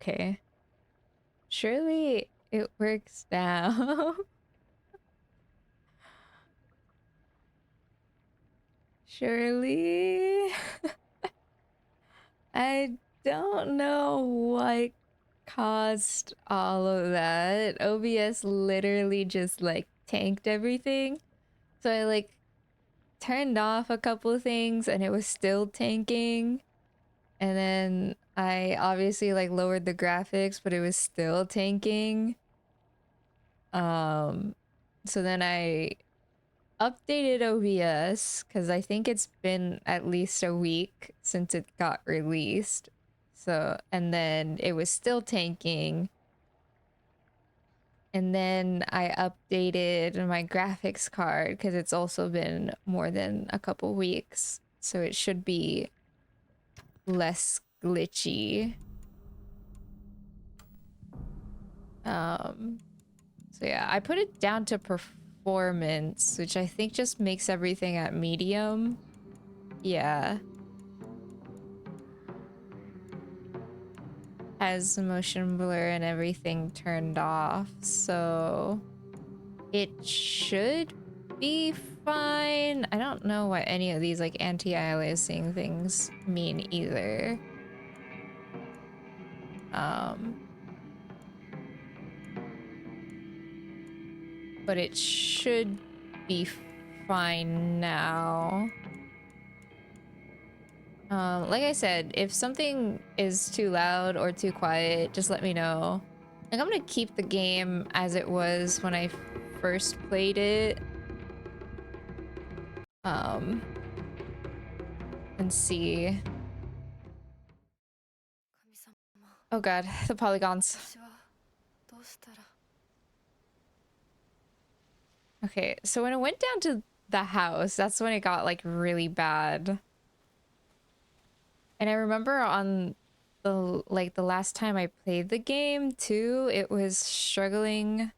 Okay. Surely it works now. Surely. I don't know what caused all of that. OBS literally just like tanked everything. So I like turned off a couple of things and it was still tanking. And then I obviously like lowered the graphics, but it was still tanking. Um so then I updated OBS because I think it's been at least a week since it got released. So, and then it was still tanking. And then I updated my graphics card because it's also been more than a couple weeks. So it should be less glitchy. Um, so yeah, I put it down to performance, which I think just makes everything at medium. Yeah. Has motion blur and everything turned off, so it should be fine. I don't know what any of these like anti-aliasing things mean either. Um, but it should be fine now. Like I said, if something is too loud or too quiet, just let me know. Like, I'm gonna keep the game as it was when I first played it. And see. Oh god, the polygons. Okay, so when it went down to the house, that's when it got like really bad. And I remember on the last time I played the game too, it was struggling.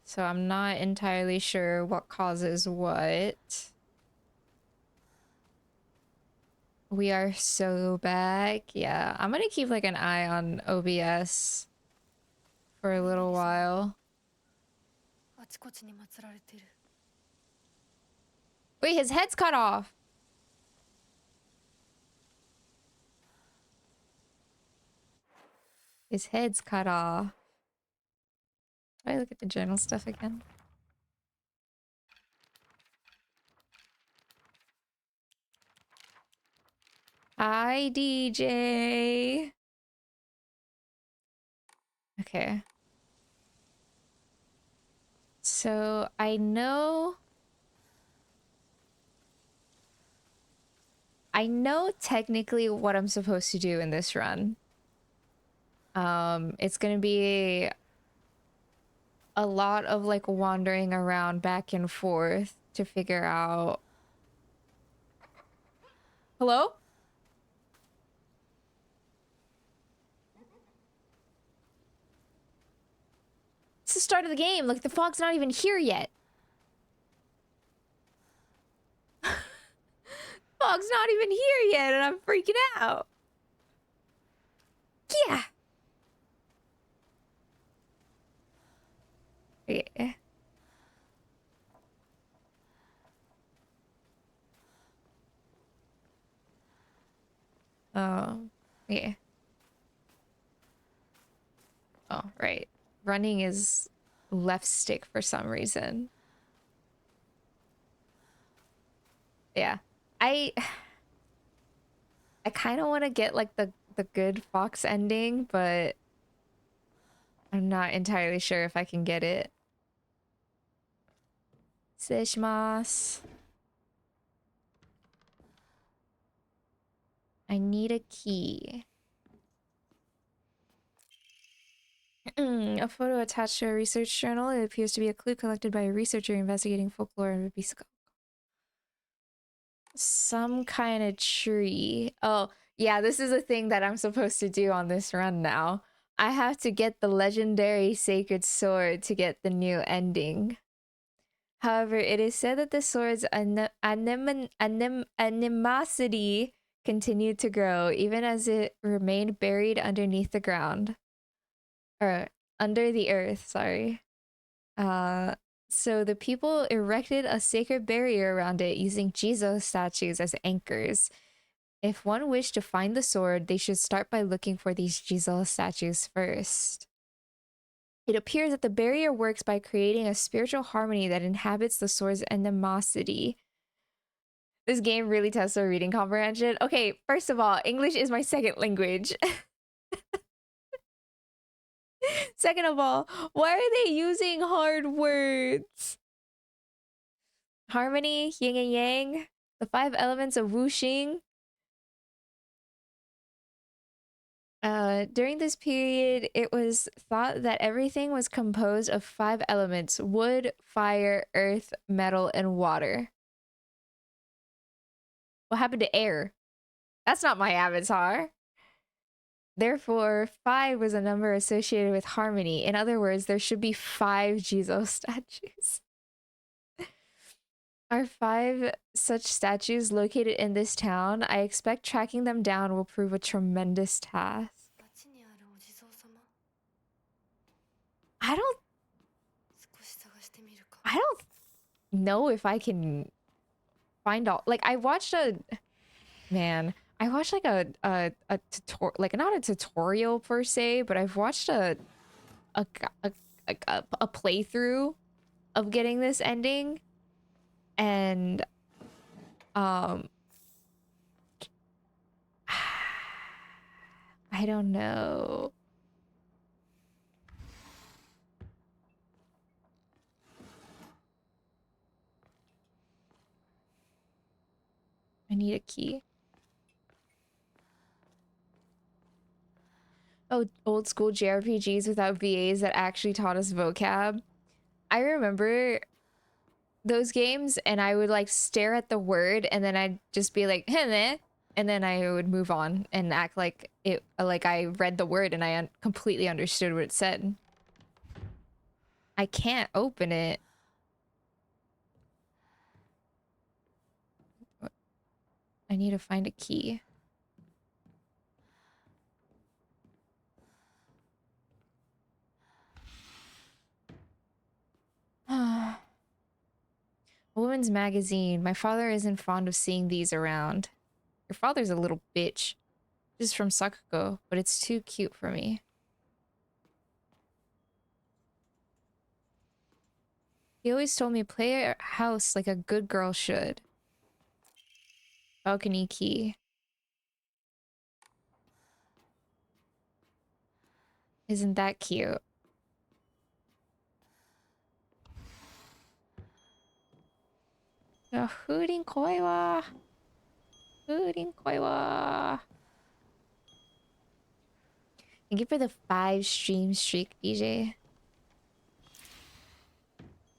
So I'm not entirely sure what causes what. We are so back. Yeah, I'm gonna keep like an eye on OBS for a little while. Wait, his head's cut off. His head's cut off. Do I look at the journal stuff again? Hi, DJ. Okay. So I know technically what I'm supposed to do in this run. It's gonna be a lot of like wandering around back and forth to figure out. Hello? It's the start of the game. Like the fog's not even here yet. Fog's not even here yet, and I'm freaking out. Yeah. Yeah. Oh, yeah. Oh, right. Running is left stick for some reason. Yeah. I I kind of want to get like the good fox ending, but I'm not entirely sure if I can get it. 失礼します. I need a key. A photo attached to a research journal. It appears to be a clue collected by a researcher investigating folklore of Abisko. Some kind of tree. Oh, yeah, this is a thing that I'm supposed to do on this run now. I have to get the legendary sacred sword to get the new ending. However, it is said that the sword's animosity continued to grow even as it remained buried underneath the ground. Or under the earth, sorry. Uh, so the people erected a sacred barrier around it using Jesus statues as anchors. If one wished to find the sword, they should start by looking for these Jesus statues first. It appears that the barrier works by creating a spiritual harmony that inhabits the sword's animosity. This game really tests our reading comprehension. Okay, first of all, English is my second language. Second of all, why are they using hard words? Harmony, yin and yang, the five elements of wuxing. During this period, it was thought that everything was composed of five elements: wood, fire, earth, metal, and water. What happened to air? That's not my avatar. Therefore, 5 was a number associated with harmony. In other words, there should be 5 Jesus statues. Are 5 such statues located in this town? I expect tracking them down will prove a tremendous task. I don't know if I can find all. Like, I watched a I watched like a tutorial, like not a tutorial per se, but I've watched a playthrough of getting this ending, and I don't know. I need a key. Oh, old school JRPGs without VAs that actually taught us vocab. I remember those games, and I would like stare at the word, and then I'd just be like, "Heh," and then I would move on and act like I read the word and I completely understood what it said. I can't open it. I need to find a key. Women's magazine. My father isn't fond of seeing these around. Your father's a little bitch. This is from Sakuko, but it's too cute for me. He always told me play a house like a good girl should. Balcony key. Isn't that cute? Hooting koi wa. Hooting koi wa. Thank you for the 5 stream streak, DJ.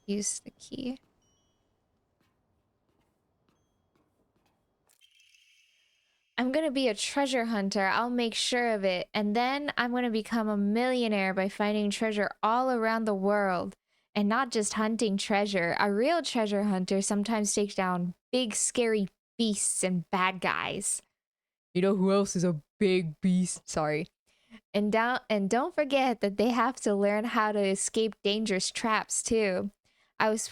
Use the key. I'm gonna be a treasure hunter. I'll make sure of it. And then I'm gonna become a millionaire by finding treasure all around the world. And not just hunting treasure. A real treasure hunter sometimes takes down big, scary beasts and bad guys. You know who else is a big beast? Sorry. And don't forget that they have to learn how to escape dangerous traps too. I was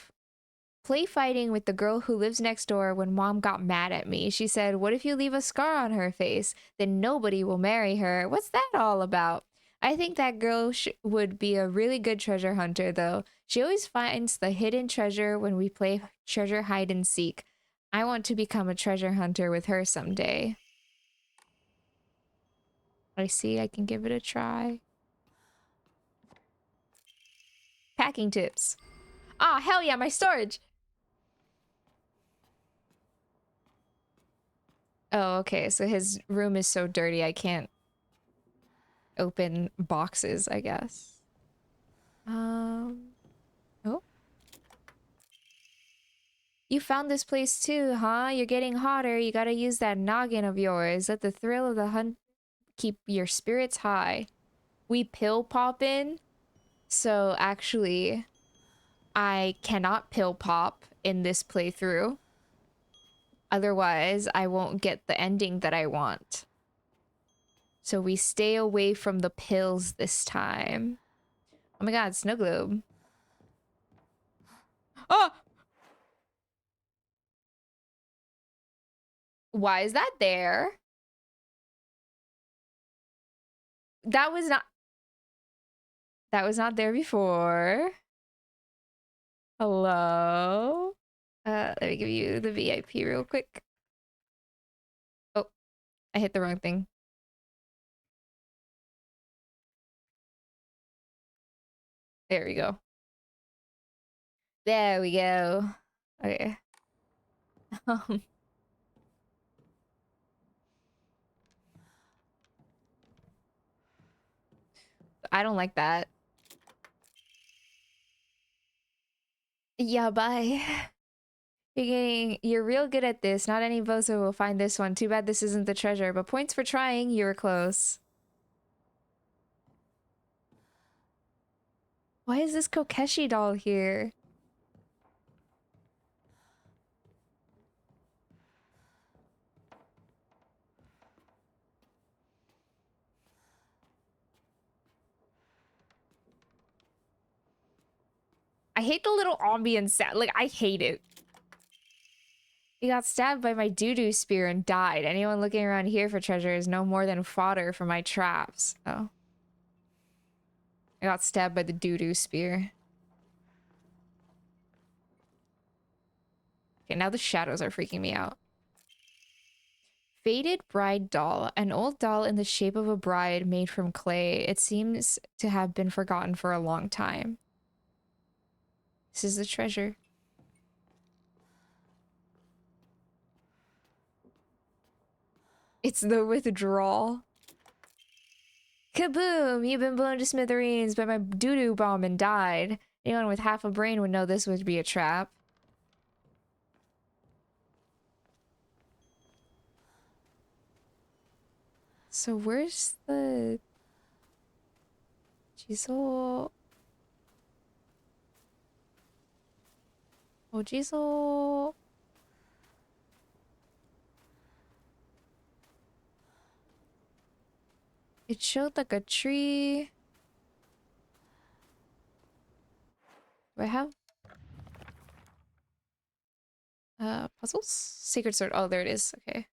play fighting with the girl who lives next door when mom got mad at me. She said, "What if you leave a scar on her face? Then nobody will marry her." What's that all about? I think that girl would be a really good treasure hunter, though. She always finds the hidden treasure when we play treasure hide and seek. I want to become a treasure hunter with her someday. I see, I can give it a try. Packing tips. Ah, hell yeah, my storage! Oh, okay, so his room is so dirty I can't open boxes, I guess. Oh. You found this place too, huh? You're getting hotter. You gotta use that noggin of yours. Let the thrill of the hunt keep your spirits high. We pill pop in. So actually, I cannot pill pop in this playthrough. Otherwise, I won't get the ending that I want. So we stay away from the pills this time. Oh my god, snow globe. Oh! Why is that there? That was not there before. Hello? Let me give you the VIP real quick. Oh, I hit the wrong thing. There we go. There we go. Okay. I don't like that. Yeah, bye. You're real good at this. Not any bozo will find this one. Too bad this isn't the treasure, but points for trying. You were close. Why is this Kokeshi doll here? I hate the little ambience sound. Like, I hate it. He got stabbed by my doo-doo spear and died. Anyone looking around here for treasure is no more than fodder for my traps. Oh. I got stabbed by the doo-doo spear. Okay, now the shadows are freaking me out. Faded bride doll. An old doll in the shape of a bride made from clay. It seems to have been forgotten for a long time. This is the treasure. It's the withdrawal. Kaboom! You've been blown to smithereens by my doo-doo bomb and died. Anyone with half a brain would know this would be a trap. So where's the... Jizo... Oh, Jizo... It showed like a tree. Do I have... puzzles? Sacred sword. Oh, there it is. Okay.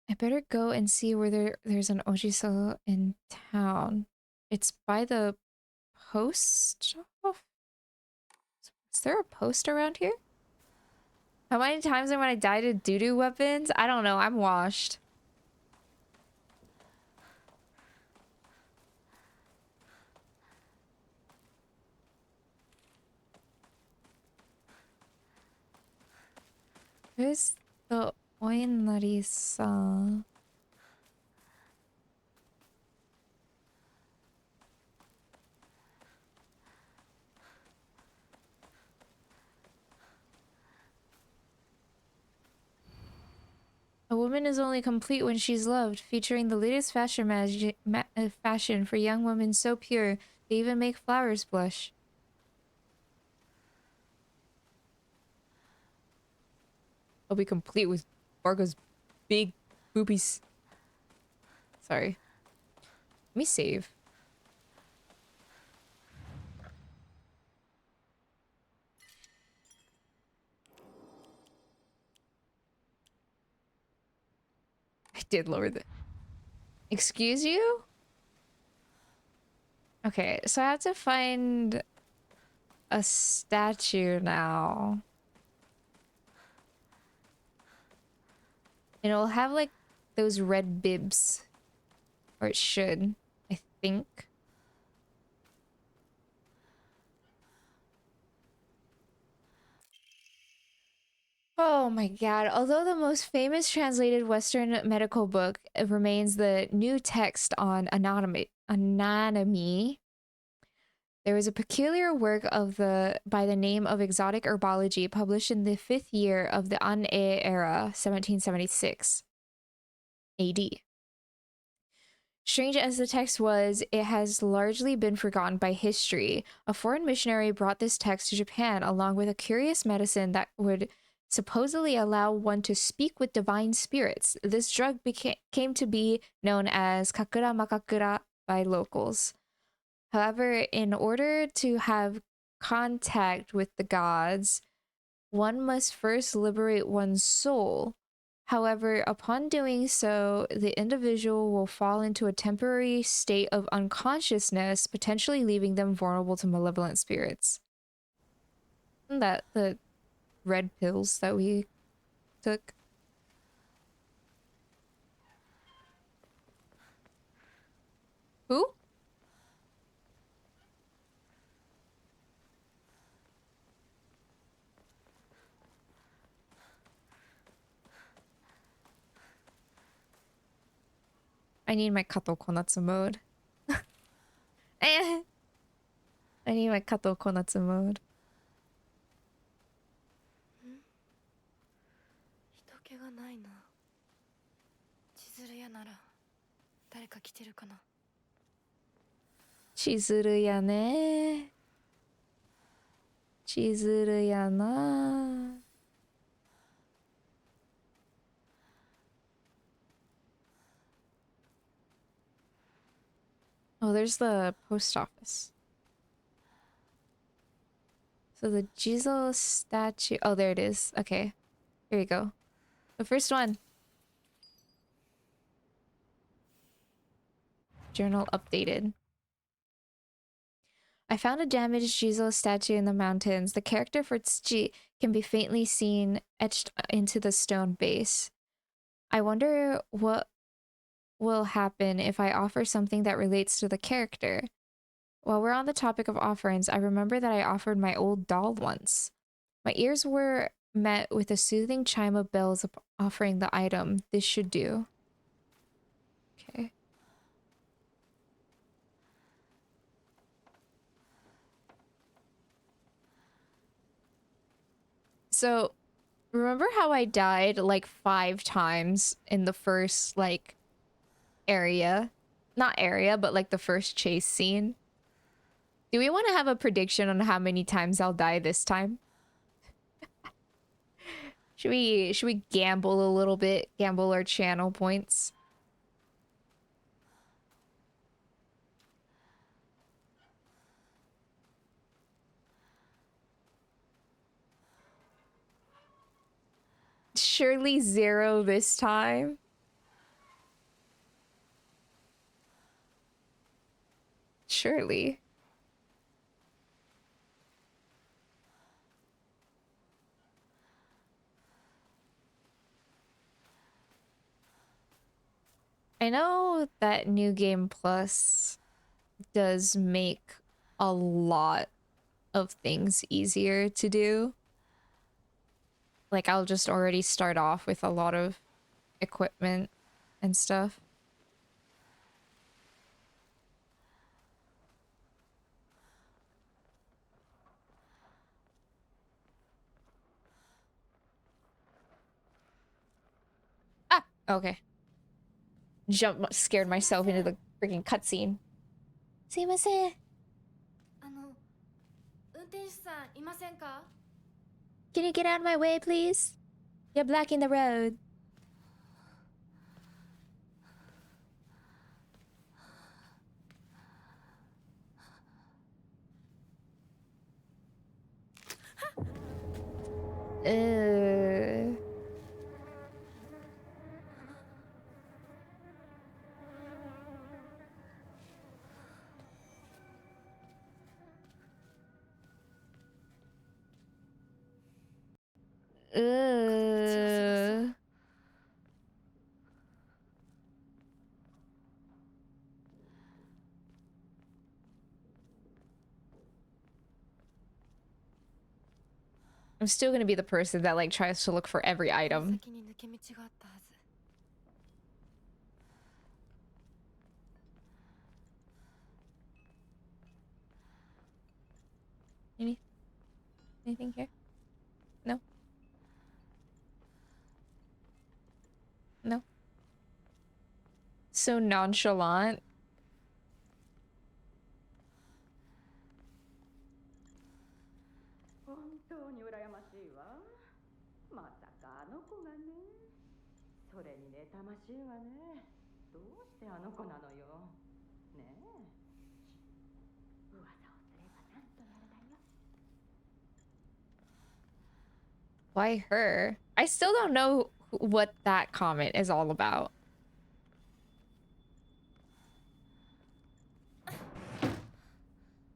I better go and see where there's an Ojiso in town. It's by the post office? Is there a post around here? How many times am I gonna die to doo-doo weapons? I don't know. I'm washed. Where's the Oinari-san? A woman is only complete when she's loved, featuring the latest fashion for young women so pure they even make flowers blush. I'll be complete with Vargo's big boobies. Sorry. Let me save. I did lower the... Excuse you? Okay, so I have to find a statue now. And it'll have like those red bibs. Or it should, I think. Oh my god. Although the most famous translated Western medical book remains the new text on anatomy, there was a peculiar work by the name of Exotic Herbology published in the 5th year of the An-e era, 1776 AD. Strange as the text was, it has largely been forgotten by history. A foreign missionary brought this text to Japan along with a curious medicine that would supposedly allow one to speak with divine spirits. This drug came to be known as kakura makakura by locals. However, in order to have contact with the gods, one must first liberate one's soul. However, upon doing so, the individual will fall into a temporary state of unconsciousness, potentially leaving them vulnerable to malevolent spirits. Isn't that the red pills that we took? Who? I need my Kato Konatsu mode. I need my Kato Konatsu mode. 人気がないな。千鶴屋なら誰か来てるかな。千鶴屋ね。千鶴屋な。Oh, there's the post office. So the Jizo statue. Oh, there it is. Okay. Here we go. The first one. Journal updated. I found a damaged Jizo statue in the mountains. The character for Tsuchi can be faintly seen etched into the stone base. I wonder what will happen if I offer something that relates to the character. While we're on the topic of offerings, I remember that I offered my old doll once. My ears were met with a soothing chime of bells offering the item. This should do. Okay. So, remember how I died like 5 times in the first, like, area? Not area, but like the first chase scene? Do we want to have a prediction on how many times I'll die this time? Should we gamble a little bit? Gamble our channel points? Surely 0 this time. Surely. I know that New Game Plus does make a lot of things easier to do. Like, I'll just already start off with a lot of equipment and stuff. Ah, okay. Scared myself into the freaking cutscene. すいません。運転手さんいませんか？ Can you get out of my way, please? You're blocking the road. Uh... Uh... I'm still gonna be the person that like tries to look for every item. Anything here? No. No. So nonchalant. 当に羨ましいわ。まさかあの子がね。それに妬ましいわね。どうしてあの子なのよ。ねえ。噂をすればなんとやらだよ。 Why her? I still don't know what that comment is all about.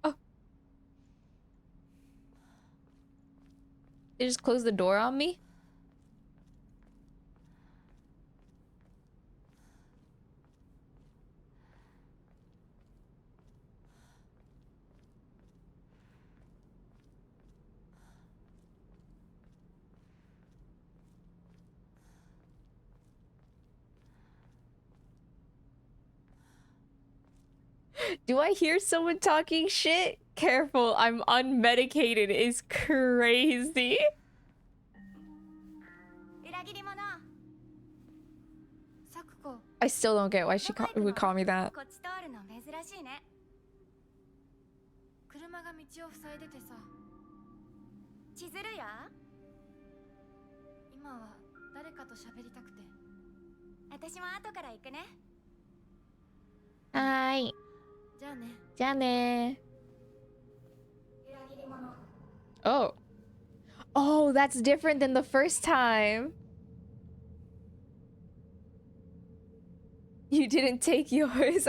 Oh. They just closed the door on me? Do I hear someone talking shit? Careful, I'm unmedicated is crazy. 裏切り者。サクコ。 I still don't get why she would call me that. こっち通るの珍しいね。車が道を塞いでてさ。千鶴や？今は誰かと喋りたくて。私も後から行くね。はい。じゃあね。じゃあね。裏切り者。 Oh. Oh, that's different than the first time. You didn't take yours.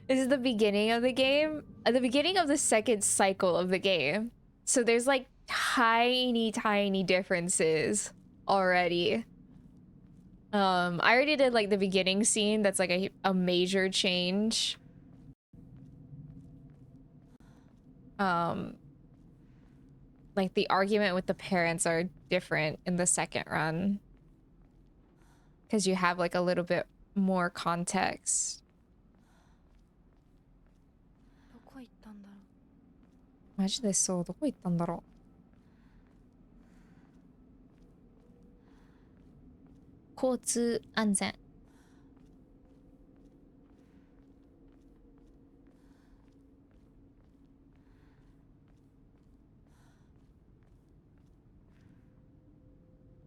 This is the beginning of the game. At the beginning of the second cycle of the game. So there's like tiny, tiny differences already. I already did like the beginning scene. That's like a major change. Like the argument with the parents are different in the second run. Because you have like a little bit more context. どこ行ったんだろう。マジでそう、どこ行ったんだろう。交通安全。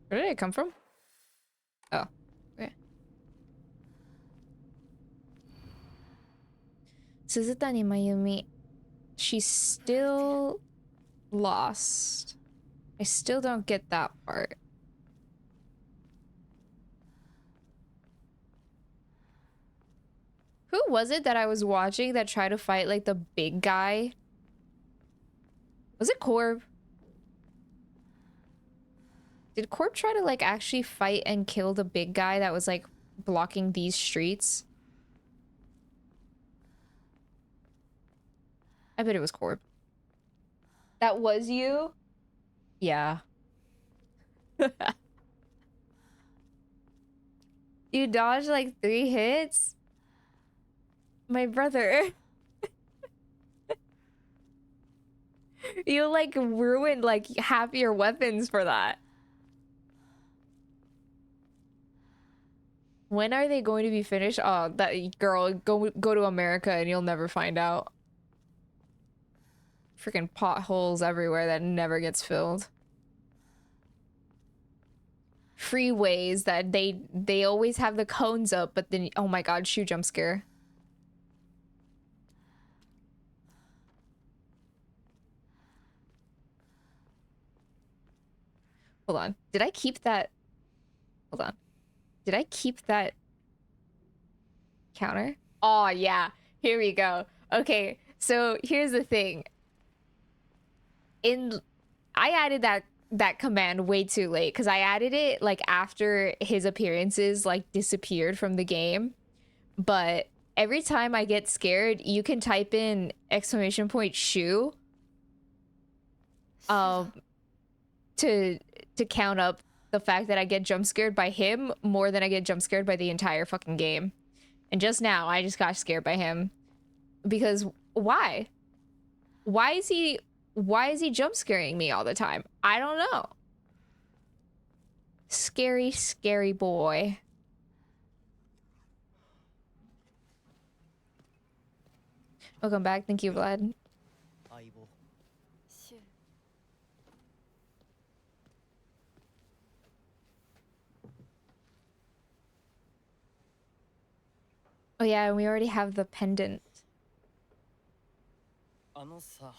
Where did it come from? Oh, okay. 鈴谷真由美. She's still lost. I still don't get that part. Who was it that I was watching that tried to fight like the big guy? Was it Corb? Did Corb try to like actually fight and kill the big guy that was like blocking these streets? I bet it was Corb. That was you? Yeah. You dodged like 3 hits? My brother. You like ruined like half your weapons for that. When are they going to be finished? Oh, that girl, go to America and you'll never find out. Freaking potholes everywhere that never gets filled. Freeways that they always have the cones up, but then oh my god, shoe jump scare. Hold on. Did I keep that? Hold on. Did I keep that counter? Oh yeah. Here we go. Okay, so here's the thing. I added that command way too late because I added it like after his appearances like disappeared from the game. But every time I get scared, you can type in !shoe to count up the fact that I get jump scared by him more than I get jump scared by the entire fucking game. And just now I just got scared by him because why? Why is he jump scaring me all the time? I don't know. Scary, scary boy. Welcome back. Thank you, Vlad. シュ Oh yeah, we already have the pendant. あのさ、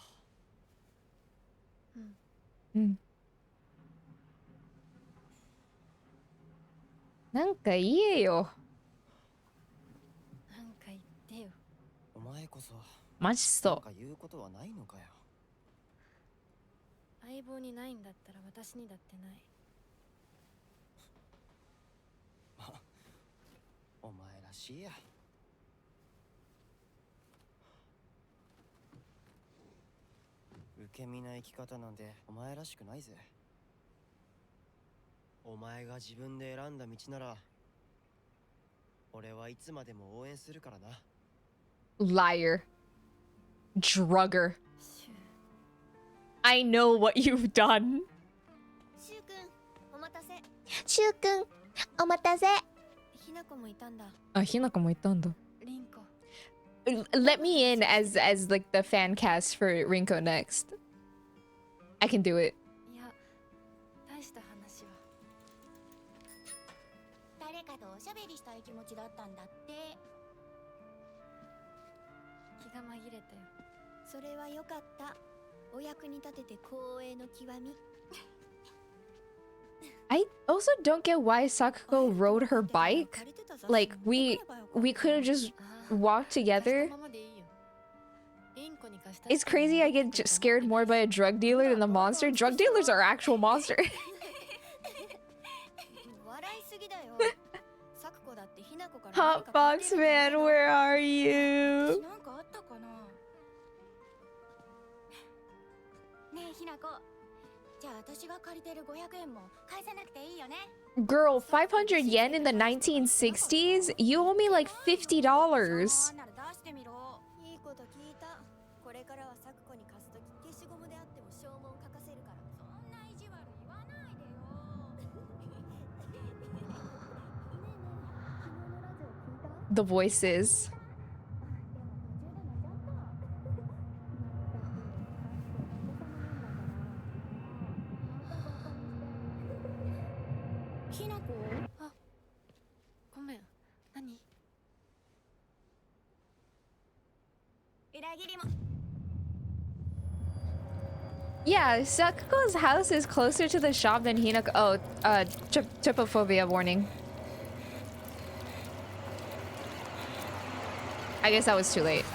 うん。なんか言えよ。なんか言ってよ。お前こそマジなんそか言うことはないのかよ。相棒にないんだったら私にだってない。お前らしいや。受け身な生き方なんてお前らしくないぜ。お前が自分で選んだ道なら俺はいつまでも応援するからな。う。Liar. Drugger. シュ I know what you've done. シュウくん、お待たせ。シュウくん、お待たせ。ひなこもいたんだ。あ、ひなこも言ったんだ。リンコ。Let me in as like the fan cast for Rinko next. I can do it. いや、大した話は。誰かとおしゃべりしたい気持ちだったんだって。気が紛れたよ。それはよかった。お役に立てて光栄の極み。 I also don't get why Sakuko rode her bike. Like we could have just ああ、 walked 貸した together. ままでいいよ。リンコに貸した It's crazy I get scared more by a drug dealer than the monster. Drug dealers are actual monster. 笑いすぎだよ。サクコだってひなこから Hot box man, where are 私 you? なんかあったかな。ねえひなこ。じゃあ私が借りてる500円も返さなくていいよね。 Girl, 500 yen in the 1960s? You owe me like $50. なら出してみろ。いいこと聞いた。これからはサクコに貸すとき消しゴムであっても証文書かせるから。そんな意地悪言わないでよ。ねえねえ、昨日のラジオ聞いた？ The voices. ひなこ？あ、ごめん。何？裏切りも。 Yeah, Sakuko's house is closer to the shop than Hinako. Oh, trypophobia warning. I guess that was too late.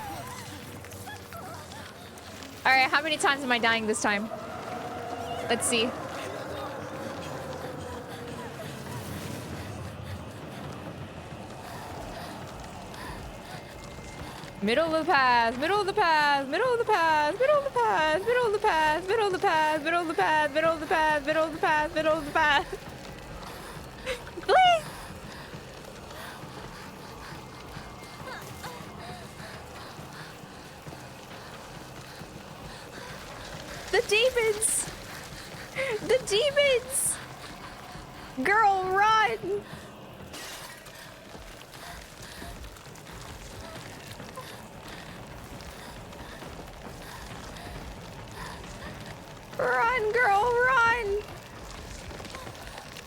Alright, how many times am I dying this time? Let's see. Middle of the path, middle of the path, middle of the path, middle of the path, middle of the path, middle of the path, middle of the path, middle of the path, middle of the path, middle of the path. Please. The demons! The demons! Girl, run! Run, girl, run!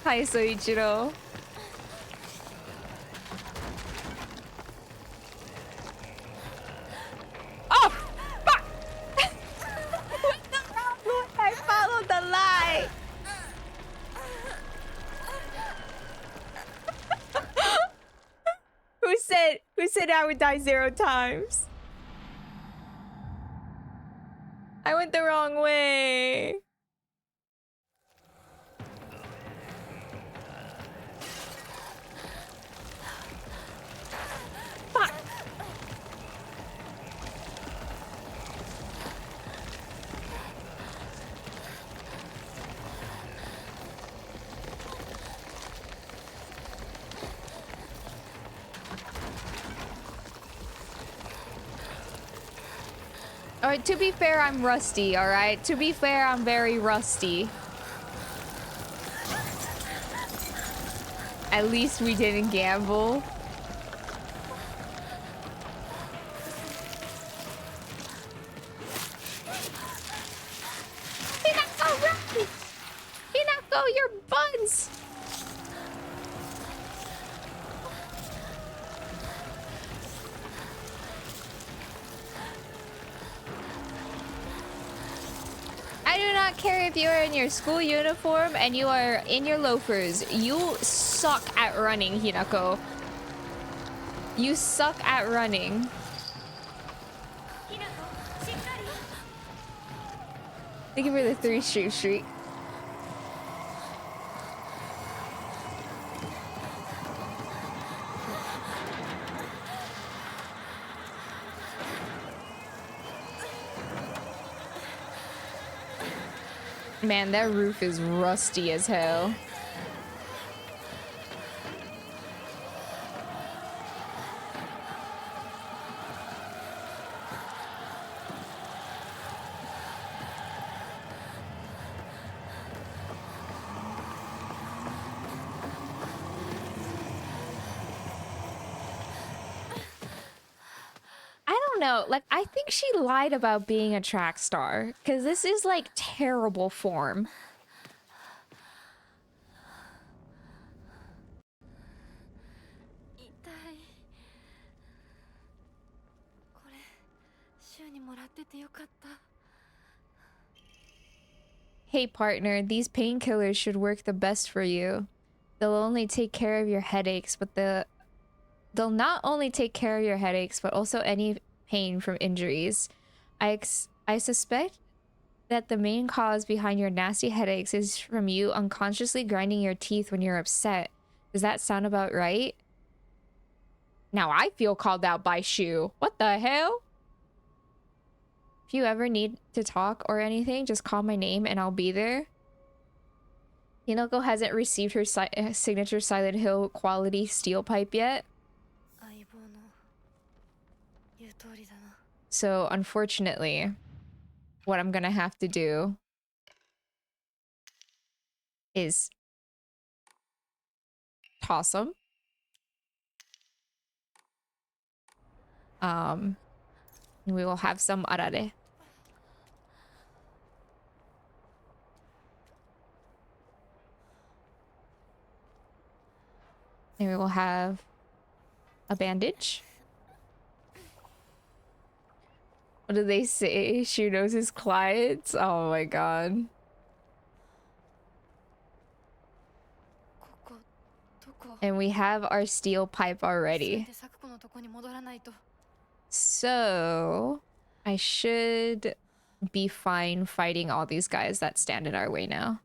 Hi, Soichiro. Oh! Fuck! I followed the lie! Who said I would die 0 times? I went the wrong way. Fuck. Alright, to be fair, I'm rusty, alright? To be fair, I'm very rusty. At least we didn't gamble. Hinako, run! Hinako, your buns! if you are in your school uniform and you are in your loafers, you suck at running, Hinako. You suck at running. Thank you for the 3 streak. Man, that roof is rusty as hell. I don't know. Like, I think she lied about being a track star. Because this is, like, terrible form. 痛いこれ週にもらっててよかった Hey partner, these painkillers should work the best for you. They'll only take care of your headaches, but they'll not only take care of your headaches, but also any pain from injuries. I suspect that the main cause behind your nasty headaches is from you unconsciously grinding your teeth when you're upset. Does that sound about right? Now I feel called out by Shu. What the hell? If you ever need to talk or anything, just call my name and I'll be there. Hinako hasn't received her signature Silent Hill quality steel pipe yet. 相棒の言う通りだな So unfortunately, what I'm gonna have to do is toss them. We will have some arare. And we will have a bandage. What do they say? Shu knows his clients? Oh my god. ここどこ And we have our steel pipe 全 already. てサクコのとこに戻らないと So, I should be fine fighting all these guys that stand in our way now.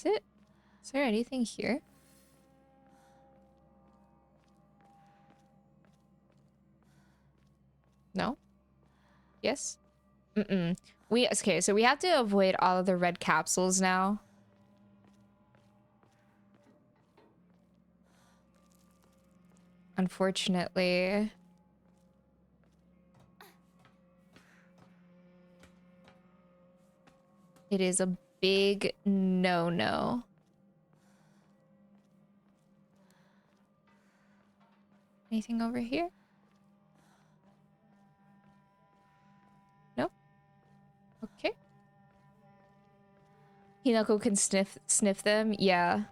Is there anything here? No? Yes? Mm-mm. Okay, so we have to avoid all of the red capsules now. Unfortunately. It is a big no-no. Anything over here? No? Okay. Hinako can sniff them? Yeah.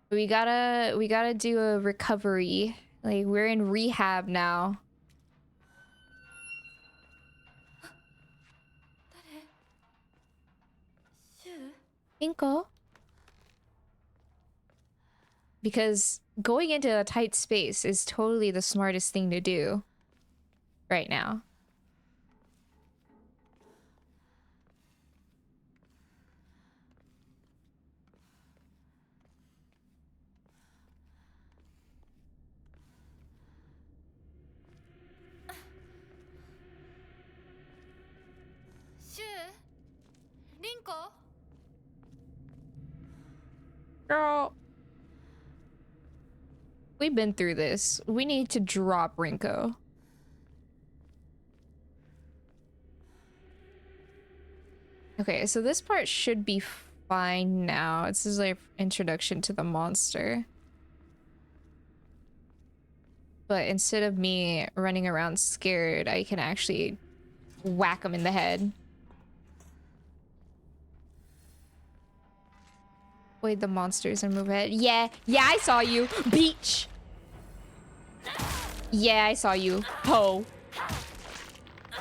We gotta do a recovery. Like, we're in rehab now. 誰シュウ Inko? Because going into a tight space is totally the smartest thing to do right now. Rinko? Girl. We've been through this. We need to drop Rinko. Okay, so this part should be fine now. This is like introduction to the monster. But instead of me running around scared, I can actually whack him in the head. Wait, the monsters and move ahead. Yeah, I saw you, beach. Yeah, I saw you. Ho.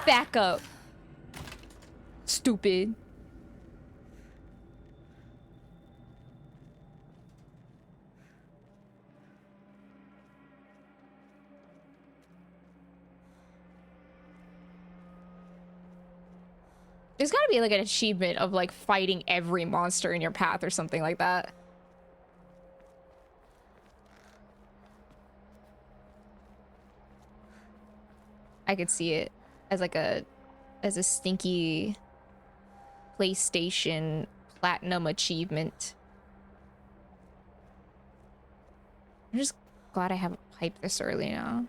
Back up. Stupid. There's gotta be like an achievement of like fighting every monster in your path or something like that. I could see it as like a stinky PlayStation Platinum achievement. I'm just glad I haven't piped this early now.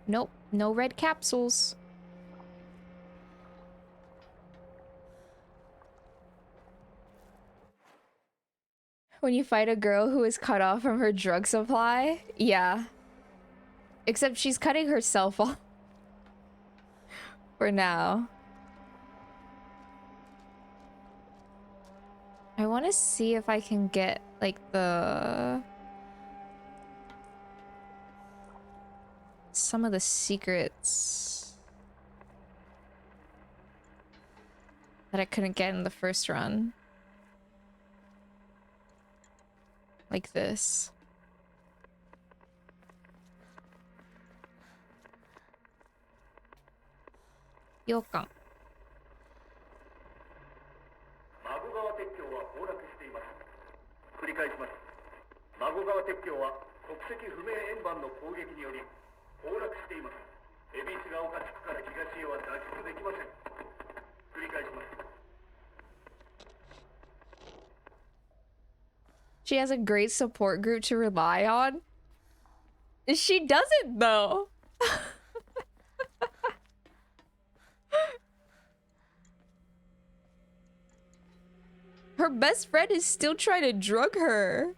Nope, no red capsules. When you fight a girl who is cut off from her drug supply? Yeah. Except she's cutting herself off. For now. I want to see if I can get, like, some of the secrets that I couldn't get in the first run. Like this. Yokan. 孫川鉄橋は崩落しています。繰り返します。孫川鉄橋は国籍不明円盤の攻撃により崩落しています。恵比寿ヶ丘地区から東へは脱出できません。繰り返します。 She has a great support group to rely on. She doesn't though. Her best friend is still trying to drug her.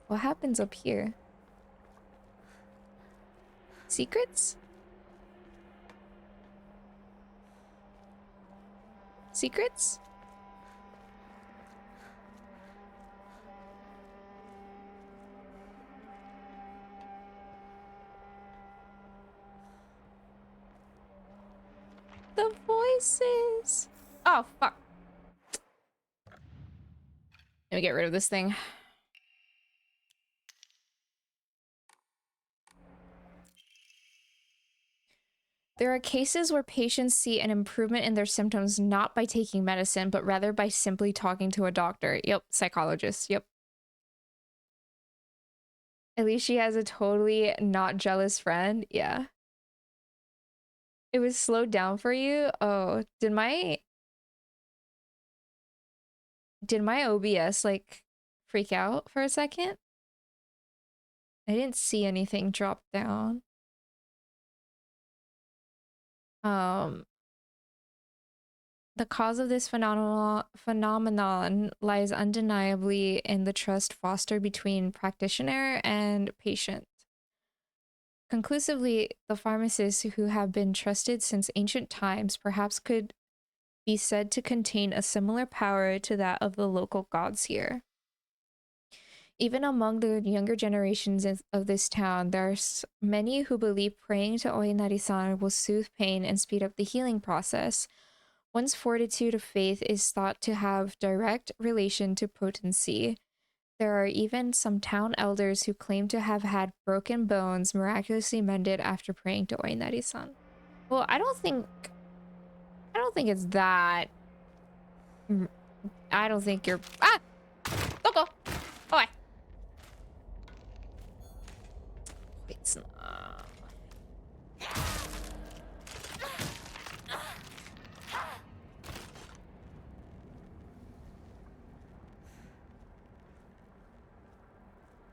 What happens up here? Secrets? Secrets? The voices. Oh, fuck. Let me get rid of this thing. There are cases where patients see an improvement in their symptoms not by taking medicine, but rather by simply talking to a doctor. Yep, psychologist. Yep. At least she has a totally not jealous friend. Yeah. It was slowed down for you? Oh, did my OBS like freak out for a second? I didn't see anything drop down. The cause of this phenomenon lies undeniably in the trust fostered between practitioner and patient. Conclusively, the pharmacists who have been trusted since ancient times perhaps could be said to contain a similar power to that of the local gods here. Even among the younger generations of this town, there are many who believe praying to Oinari-san will soothe pain and speed up the healing process. One's fortitude of faith is thought to have direct relation to potency. There are even some town elders who claim to have had broken bones miraculously mended after praying to Oinari-san. Well, I don't think it's that. I don't think you're... Ah! Don't go! Bye. It's not...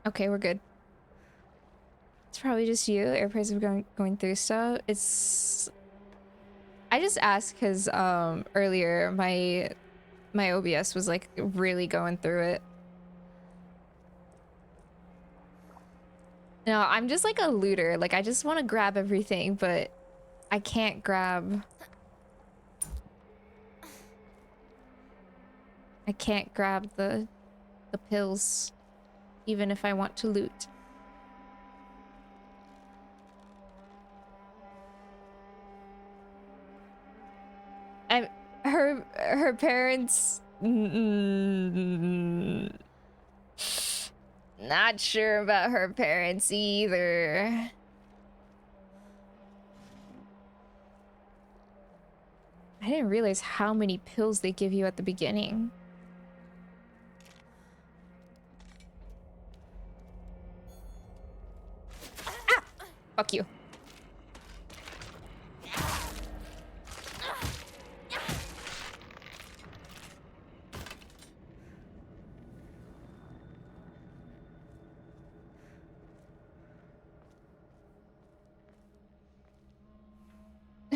Okay, we're good. It's probably just you. Airplanes are going through stuff. It's... I just asked because earlier my OBS was like really going through it. No, I'm just like a looter. Like I just want to grab everything, but I can't grab... I can't grab the pills, even if I want to loot. Her parents... Not sure about her parents either. I didn't realize how many pills they give you at the beginning. Ah! Fuck you.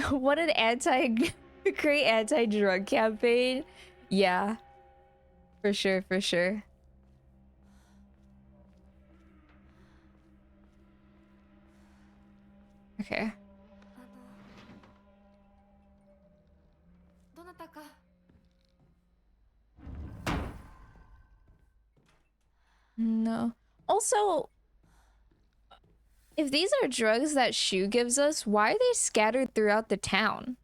What an great anti-drug campaign. Yeah. For sure, for sure. Okay. どなたか No. Also, if these are drugs that Shu gives us, why are they scattered throughout the town?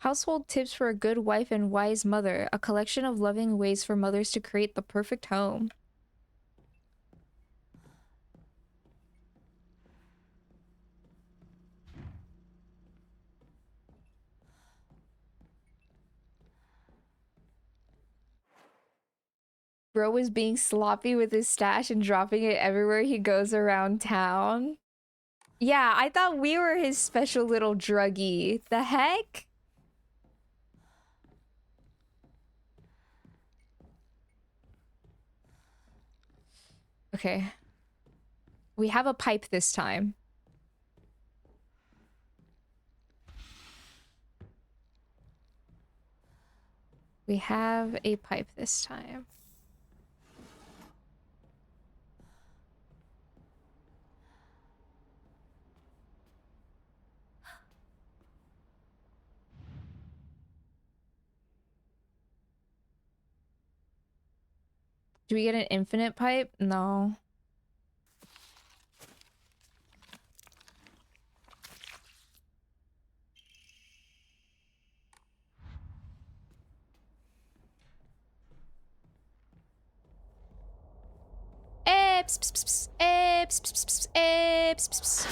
Household tips for a good wife and wise mother. A collection of loving ways for mothers to create the perfect home. Bro was being sloppy with his stash and dropping it everywhere he goes around town. Yeah, I thought we were his special little druggie. The heck? Okay. We have a pipe this time. We have a pipe this time. Do we get an infinite pipe? No. Pss, pss, pss, pss, pss, pss, pss, pss, pss.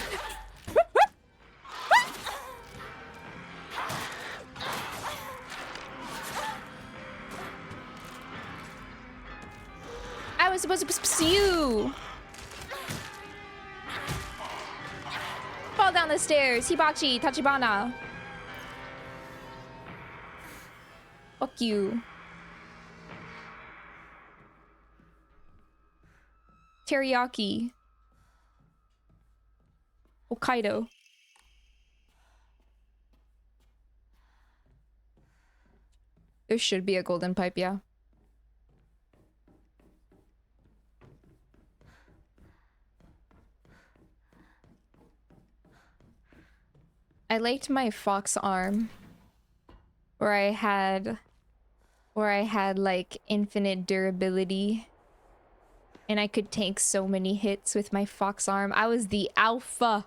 I was supposed to pursue you. Fall down the stairs. Hibachi, Tachibana. Fuck you. Teriyaki. Hokkaido. There should be a golden pipe, yeah. I liked my fox arm where I had like infinite durability and I could tank so many hits with my fox arm. I was the alpha.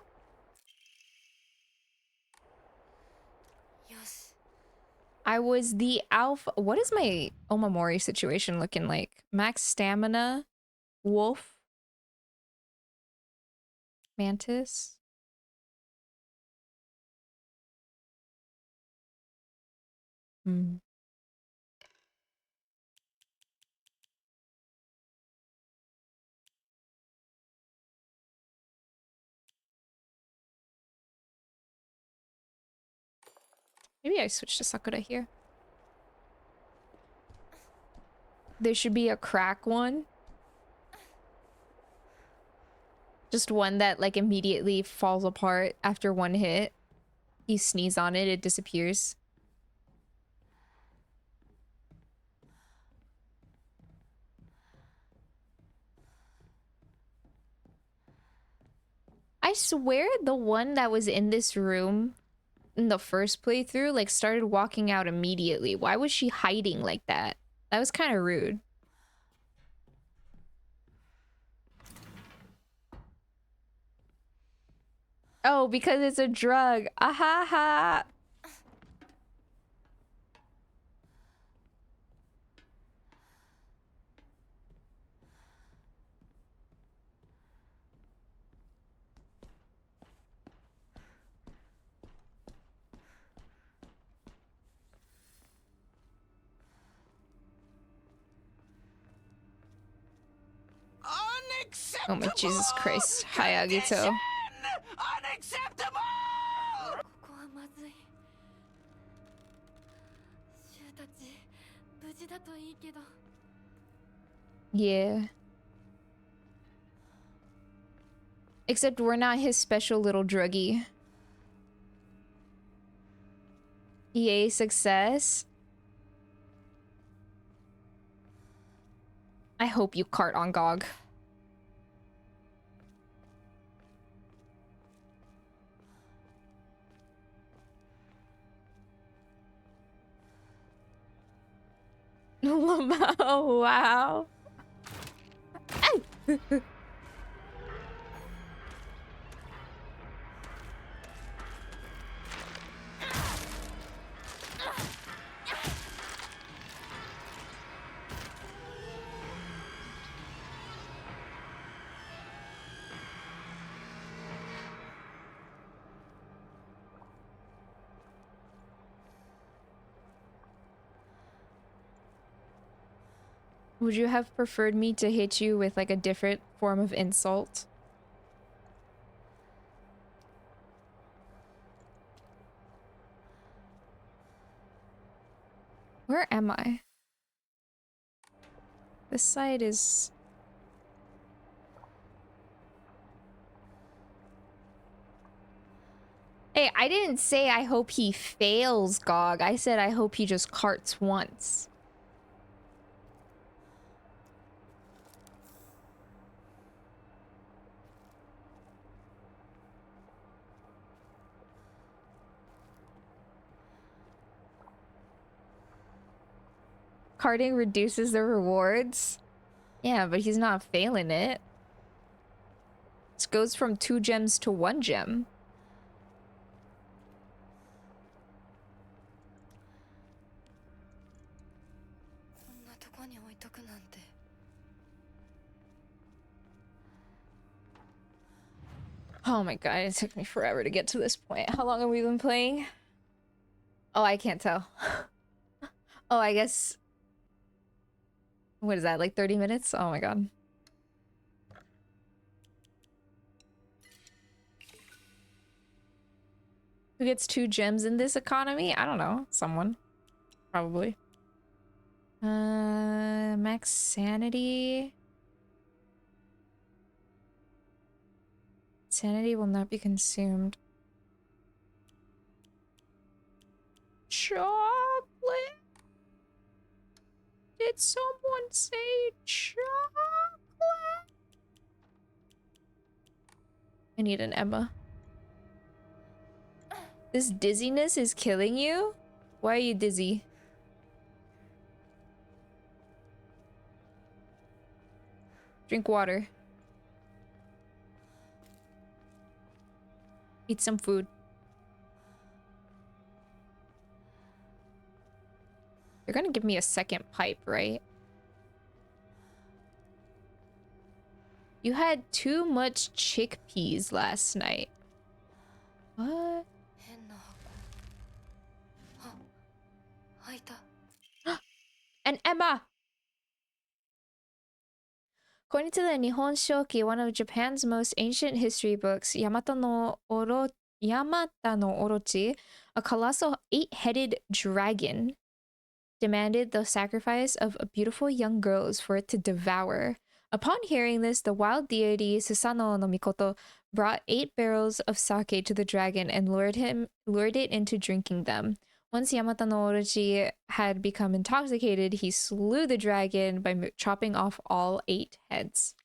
Yes. I was the alpha. What is my Omamori situation looking like? Max stamina, wolf, mantis. Maybe I switched to Sakura here. There should be a crack one. Just one that like immediately falls apart after one hit. You sneeze on it, it disappears. I swear the one that was in this room in the first playthrough like started walking out immediately. Why was she hiding like that? That was kind of rude. Oh, because it's a drug. Aha ha. Oh my Jesus Christ. Hi, Agito. ここはまずい。シュウたち無事だといいけど。 Yeah. Except we're not his special little druggie. EA success. I hope you cart on GOG. Oh, wow. Would you have preferred me to hit you with like a different form of insult? Where am I? This side is... Hey, I didn't say I hope he fails, GOG. I said I hope he just carts once. Carting reduces the rewards? Yeah, but he's not failing it. This goes from 2 gems to 1 gem. Oh my god, it took me forever to get to this point. How long have we been playing? Oh, I can't tell. Oh, I guess... What is that, like 30 minutes? Oh my god. Who gets 2 gems in this economy? I don't know. Someone. Probably. Max sanity. Sanity will not be consumed. Chocolate? Did someone say chocolate? I need an Emma. This dizziness is killing you? Why are you dizzy? Drink water. Eat some food. You're gonna give me a second pipe, right? You had too much chickpeas last night. What? An Emma! According to the Nihon Shoki, one of Japan's most ancient history books, Yamata no Orochi, a colossal 8-headed dragon, demanded the sacrifice of beautiful young girls for it to devour. Upon hearing this, the wild deity Susanoo no Mikoto brought 8 barrels of sake to the dragon and lured it into drinking them. Once Yamata no Orochi had become intoxicated, he slew the dragon by chopping off all 8 heads.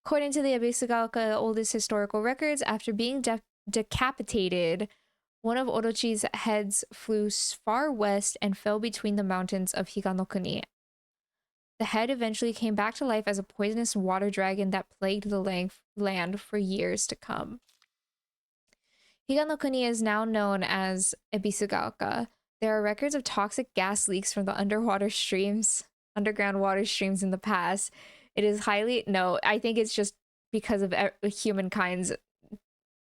According to the Ebisugaoka oldest historical records, after being decapitated, one of Orochi's heads flew far west and fell between the mountains of Higanokuni. The head eventually came back to life as a poisonous water dragon that plagued the land for years to come. Higanokuni is now known as Ebisugaoka. There are records of toxic gas leaks from the underground water streams in the past. It is I think it's just because of humankind's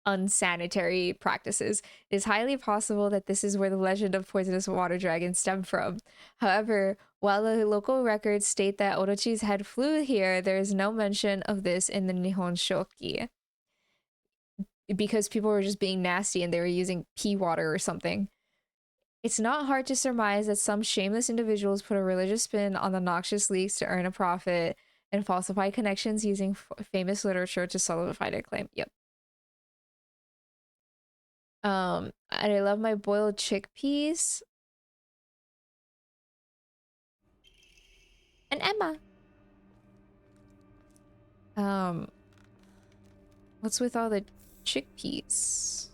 unsanitary practices. It is highly possible that this is where the legend of poisonous water dragon stemmed from. However, while the local records state that Orochi's head flew here, there is no mention of this in the Nihon Shoki. Because people were just being nasty and they were using pea water or something. It's not hard to surmise that some shameless individuals put a religious spin on the noxious leaks to earn a profit and falsify connections using famous literature to solidify their claim. Yep. And I love my boiled chickpeas. And Emma. What's with all the chickpeas?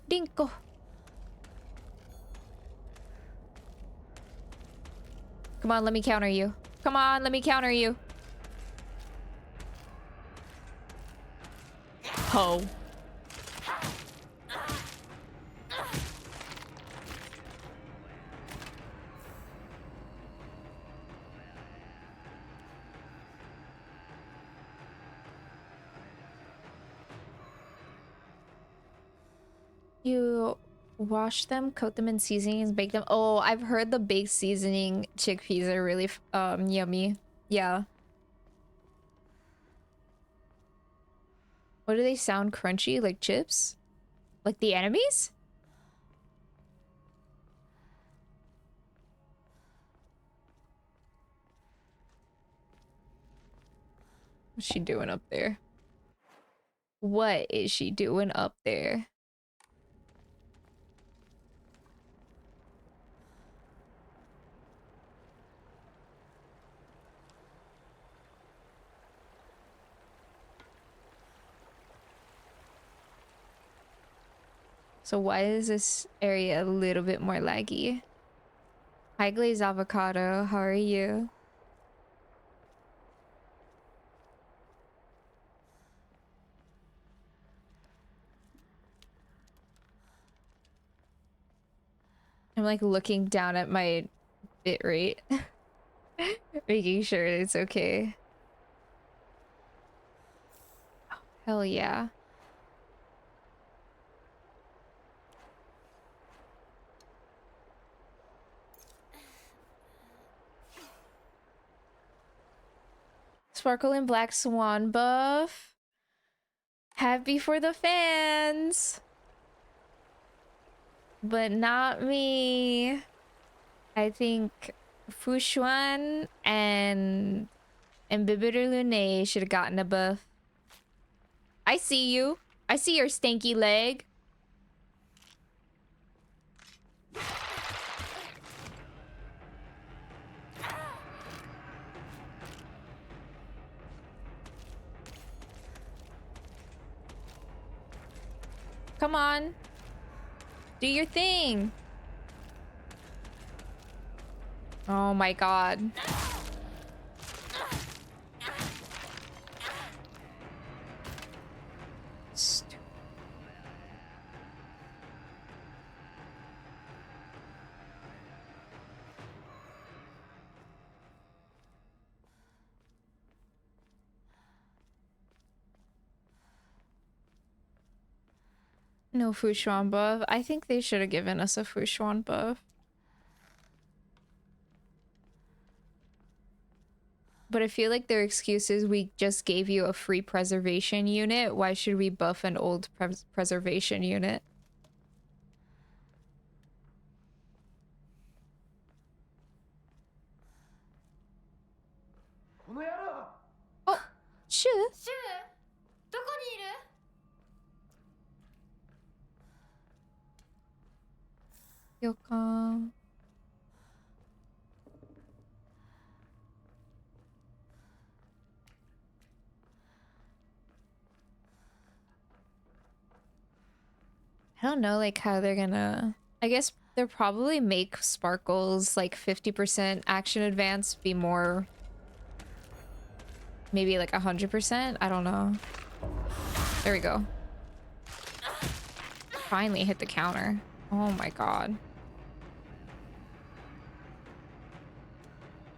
Dinko. Come on, let me counter you. Come on, let me counter you. Ho. You wash them, coat them in seasonings, bake them. Oh, I've heard the baked seasoning chickpeas are really yummy. Yeah. What do they sound crunchy? Like chips? Like the enemies? What's she doing up there? What is she doing up there? So why is this area a little bit more laggy? Hi, Glazed Avocado. How are you? I'm like looking down at my bit rate. Making sure it's okay. Oh, hell yeah. Sparkle and Black Swan buff. Happy for the fans. But not me. I think Fushuan and Bibitter Lune should have gotten a buff. I see you. I see your stanky leg. Come on. Do your thing. Oh my god. No Fushuan buff. I think they should have given us a Fushuan buff. But I feel like their excuse is we just gave you a free preservation unit. Why should we buff an old preservation unit? Feel calm. I don't know like how they're gonna, I guess they'll probably make Sparkle's like 50% action advance be more, maybe like 100%. I don't know. There we go. Finally hit the counter. Oh my god.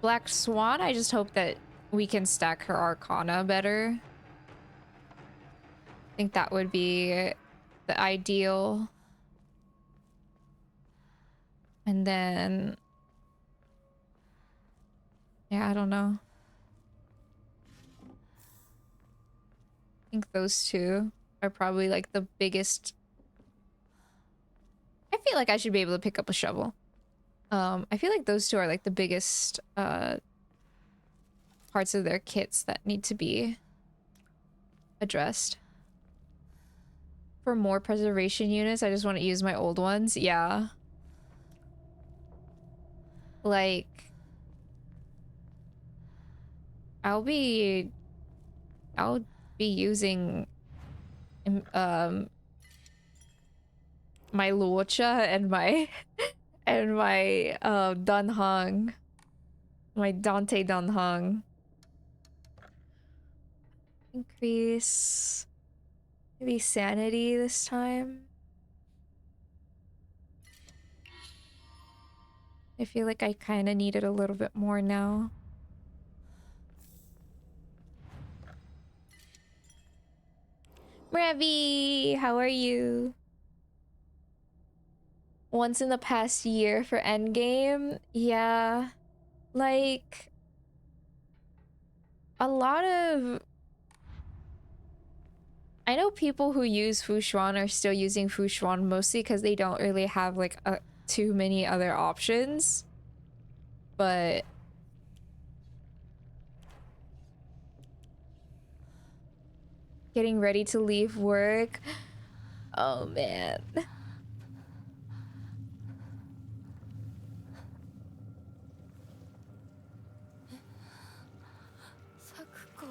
Black Swan, I just hope that we can stack her Arcana better. I think that would be the ideal. And then... yeah, I don't know. I think those two are probably like the biggest... I feel like I should be able to pick up a shovel. I feel like those two are like the biggest parts of their kits that need to be addressed. For more preservation units, I just want to use my old ones. Yeah. Like... I'll be using my Luocha and my Dunhung. My Dante Dunhung. Increase maybe sanity this time. I feel like I kind of need it a little bit more now. Ravi, how are you? Once in the past year for Endgame? Yeah. Like... a lot of... I know people who use Fushuan are still using Fushuan mostly because they don't really have like too many other options. But... getting ready to leave work. Oh man. Sakuko.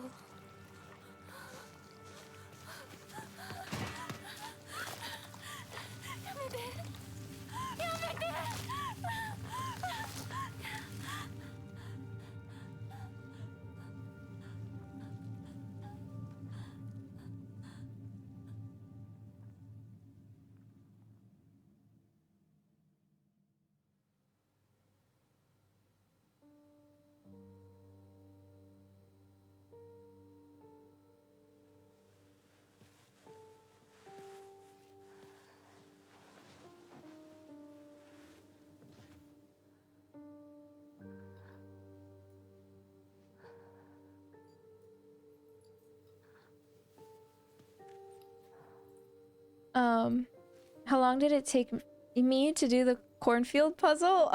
'How long did it take me to do the cornfield puzzle?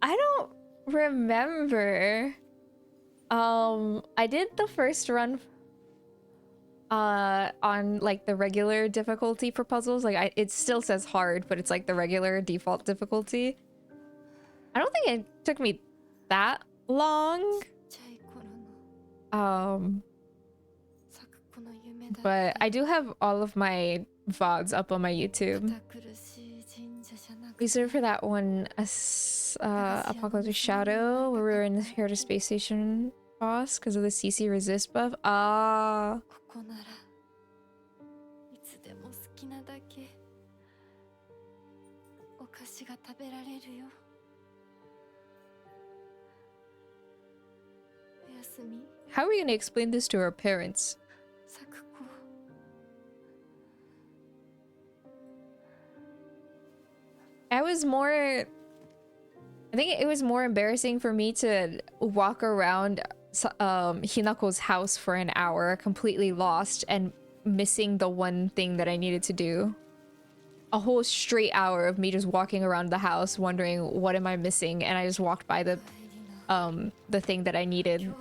I don't remember. I did the first run on like the regular difficulty for puzzles. Like it still says hard, but it's like the regular default difficulty. I don't think it took me that long. But I do have all of my VODs up on my YouTube. Reserved for that one Apocalyptic Shadow where we were in the Herod Space Station boss because of the CC resist buff. Ah. How are we gonna explain this to our parents? I think it was more embarrassing for me to walk around Hinako's house for an hour, completely lost and missing the one thing that I needed to do. A whole straight hour of me just walking around the house wondering what am I missing, and I just walked by the thing that I needed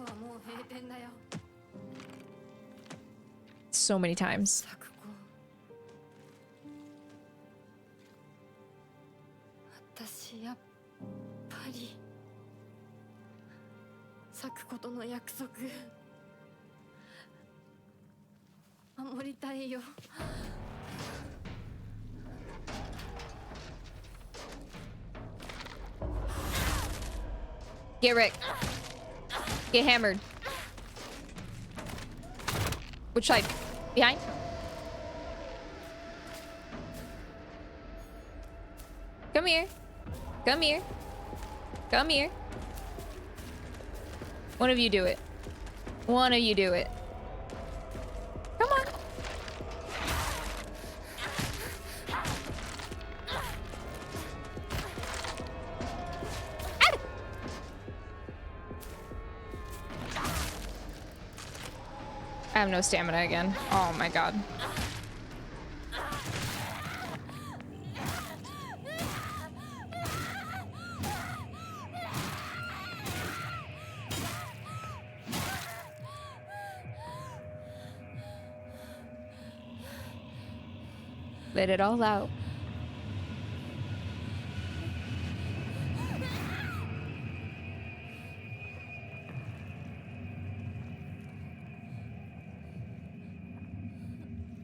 so many times. 私やっぱり咲くことの約束守りたいよ。Get wrecked. Get hammered. Which side? Behind? Come here. Come here. Come here. One of you do it. One of you do it. Come on. Ah! I have no stamina again. Oh my god. Let it all out.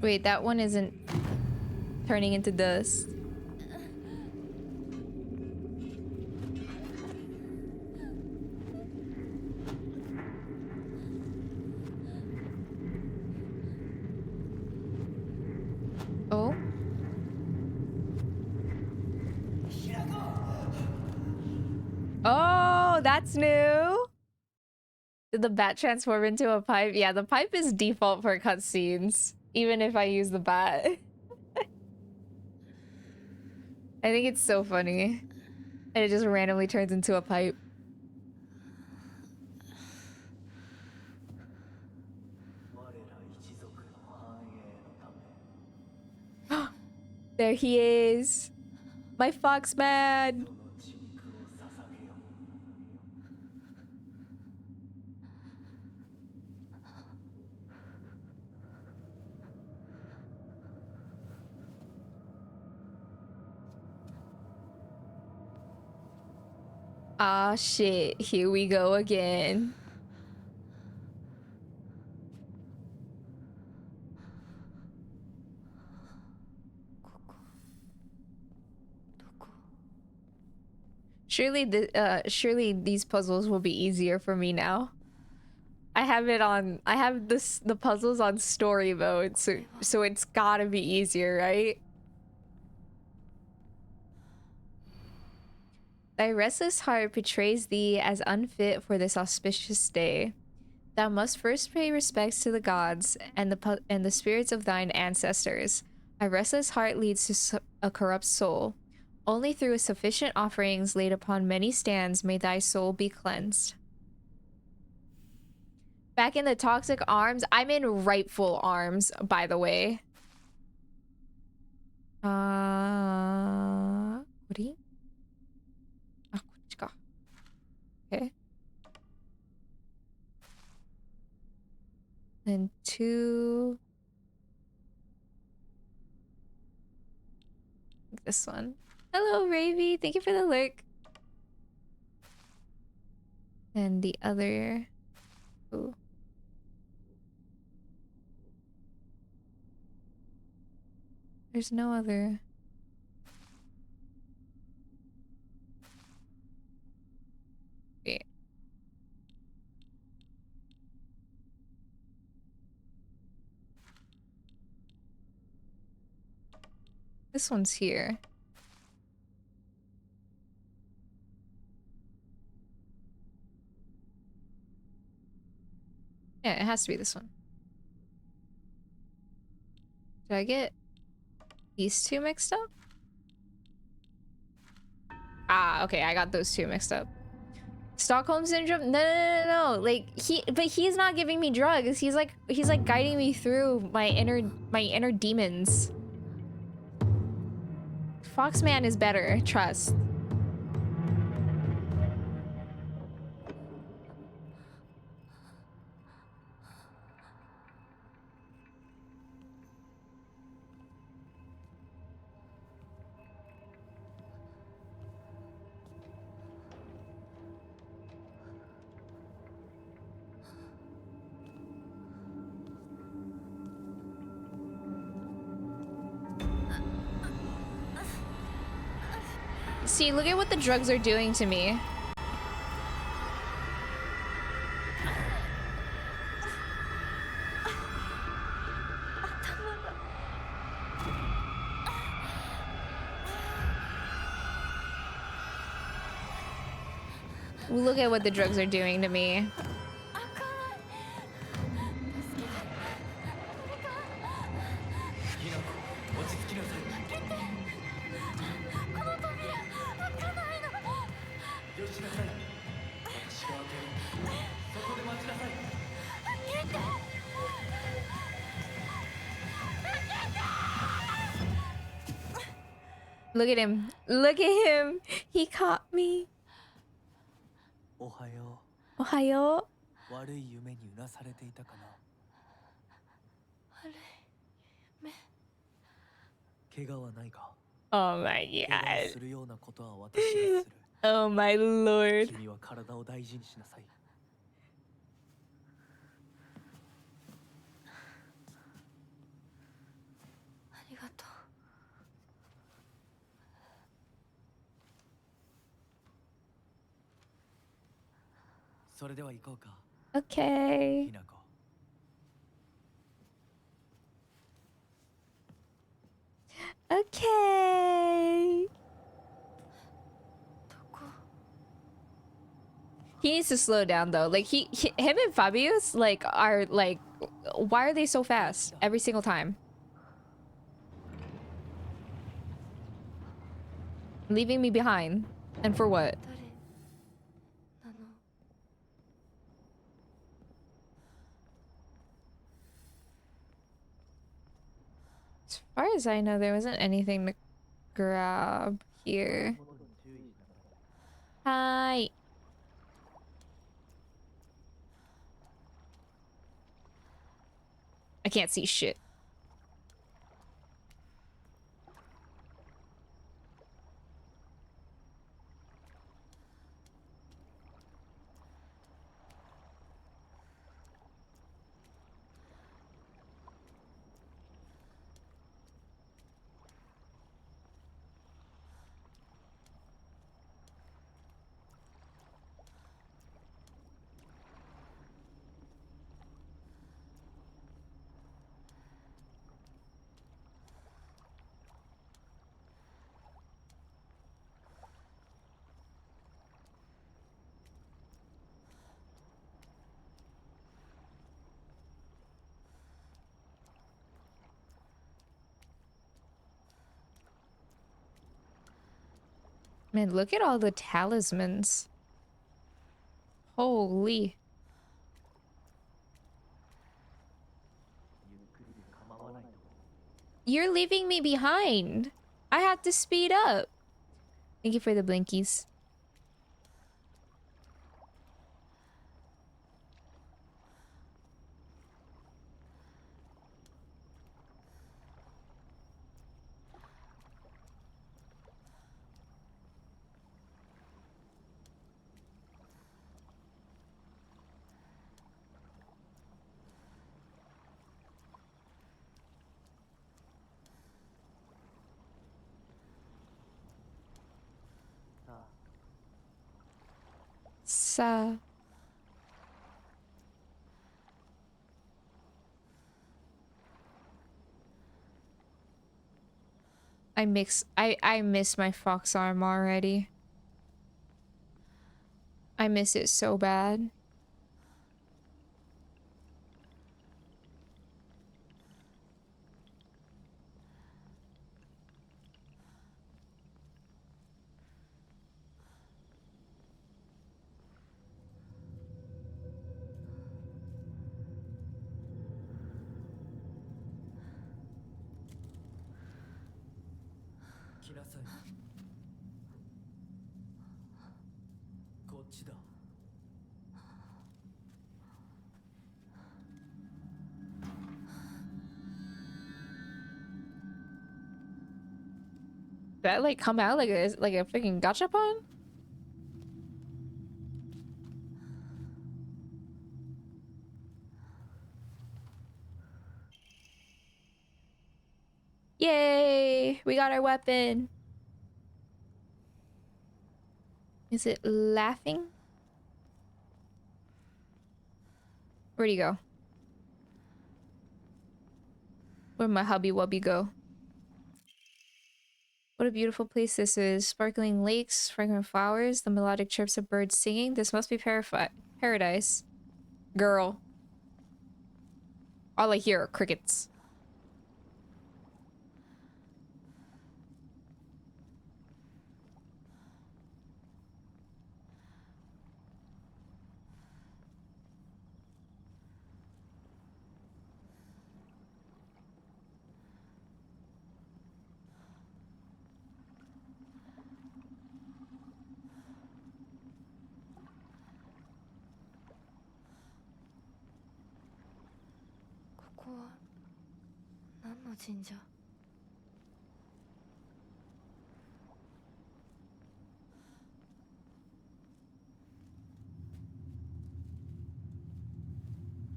Wait, that one isn't turning into dust. Oh. Oh, that's new. Did the bat transform into a pipe? Yeah, the pipe is default for cutscenes, even if I use the bat. I think it's so funny. And it just randomly turns into a pipe. There he is. My fox man. Ah, shit. Here we go again. Surely these puzzles will be easier for me now. I have the puzzles on story mode, so it's gotta be easier, right? Thy restless heart betrays thee as unfit for this auspicious day. Thou must first pay respects to the gods and the spirits of thine ancestors. A restless heart leads to a corrupt soul. Only through sufficient offerings laid upon many stands may thy soul be cleansed. Back in the toxic arms. I'm in rightful arms, by the way. What do you? Okay. And 2. This one. Hello, Ravy. Thank you for the lurk. And the other. Ooh. There's no other. Wait. This one's here. Yeah, it has to be this one. Did I get these two mixed up? Ah, okay, I got those two mixed up. Stockholm syndrome? No. Like but he's not giving me drugs. He's like guiding me through my inner demons. Foxman is better, trust. See, look at what the drugs are doing to me. Look at what the drugs are doing to me. ひなこ、落ち着きなさい。この扉開かないの。よしなさい。私が開ける。そこで待ちなさい。 Look at him. Look at him. He caught me. おはよ Ohayo. う。悪い夢にうなされていたかな。怪我はないか。 Oh my 怪我を god. するようなことは私がする。 Oh my lord. 君は体を大事にしなさい。ありがとう。それでは行こうか。 Okay. ひなこ。 Okay. どこ？ He needs to slow down though. Like him and Fabius like are like, why are they so fast every single time? Leaving me behind. And for what? 誰なの？ As far as I know, there wasn't anything to grab here. Hi. I can't see shit. Man, look at all the talismans. Holy. You're leaving me behind. I have to speed up. Thank you for the blinkies. Sa. I miss my fox arm already. I miss it so bad. That like come out like a freaking gachapon? Yay! We got our weapon. Is it laughing? Where'd he go? Where'd my hubby wubby go? What a beautiful place this is. Sparkling lakes, fragrant flowers, the melodic chirps of birds singing. This must be paradise. Girl. All I hear are crickets.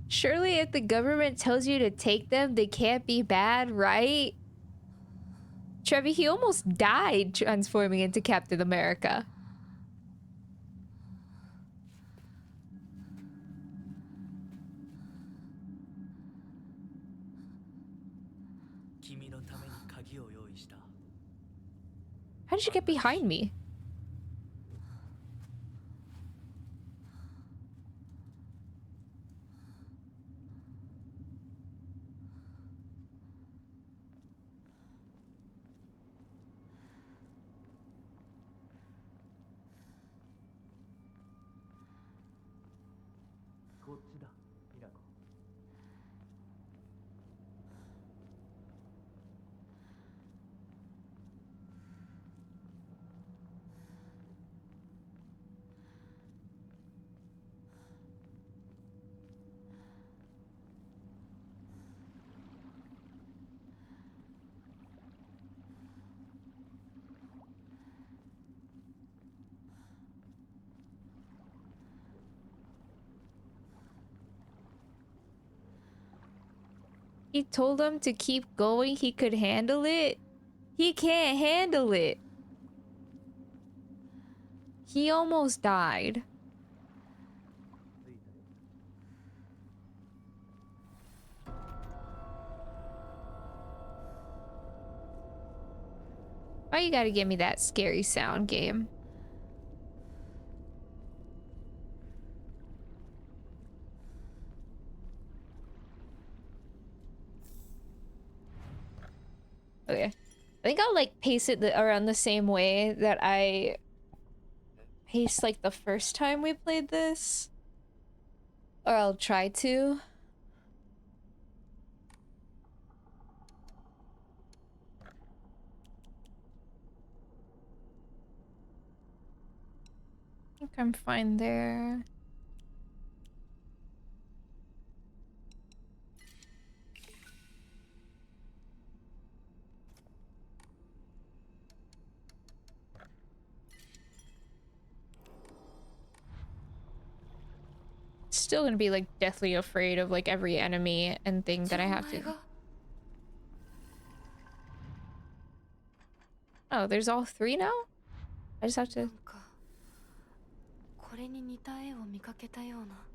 Surely if the government tells you to take them, they can't be bad, right? Trevi, he almost died transforming into Captain America. How did you get behind me? He told him to keep going, he could handle it. He can't handle it. He almost died. Why you gotta give me that scary sound, game? Okay. I think I'll like pace it around the same way that I paced like the first time we played this. Or I'll try to. I think I'm fine there. Still gonna be like deathly afraid of like every enemy and thing that I have to. Oh, there's all three now? I just have to. これに似た絵を見かけたような。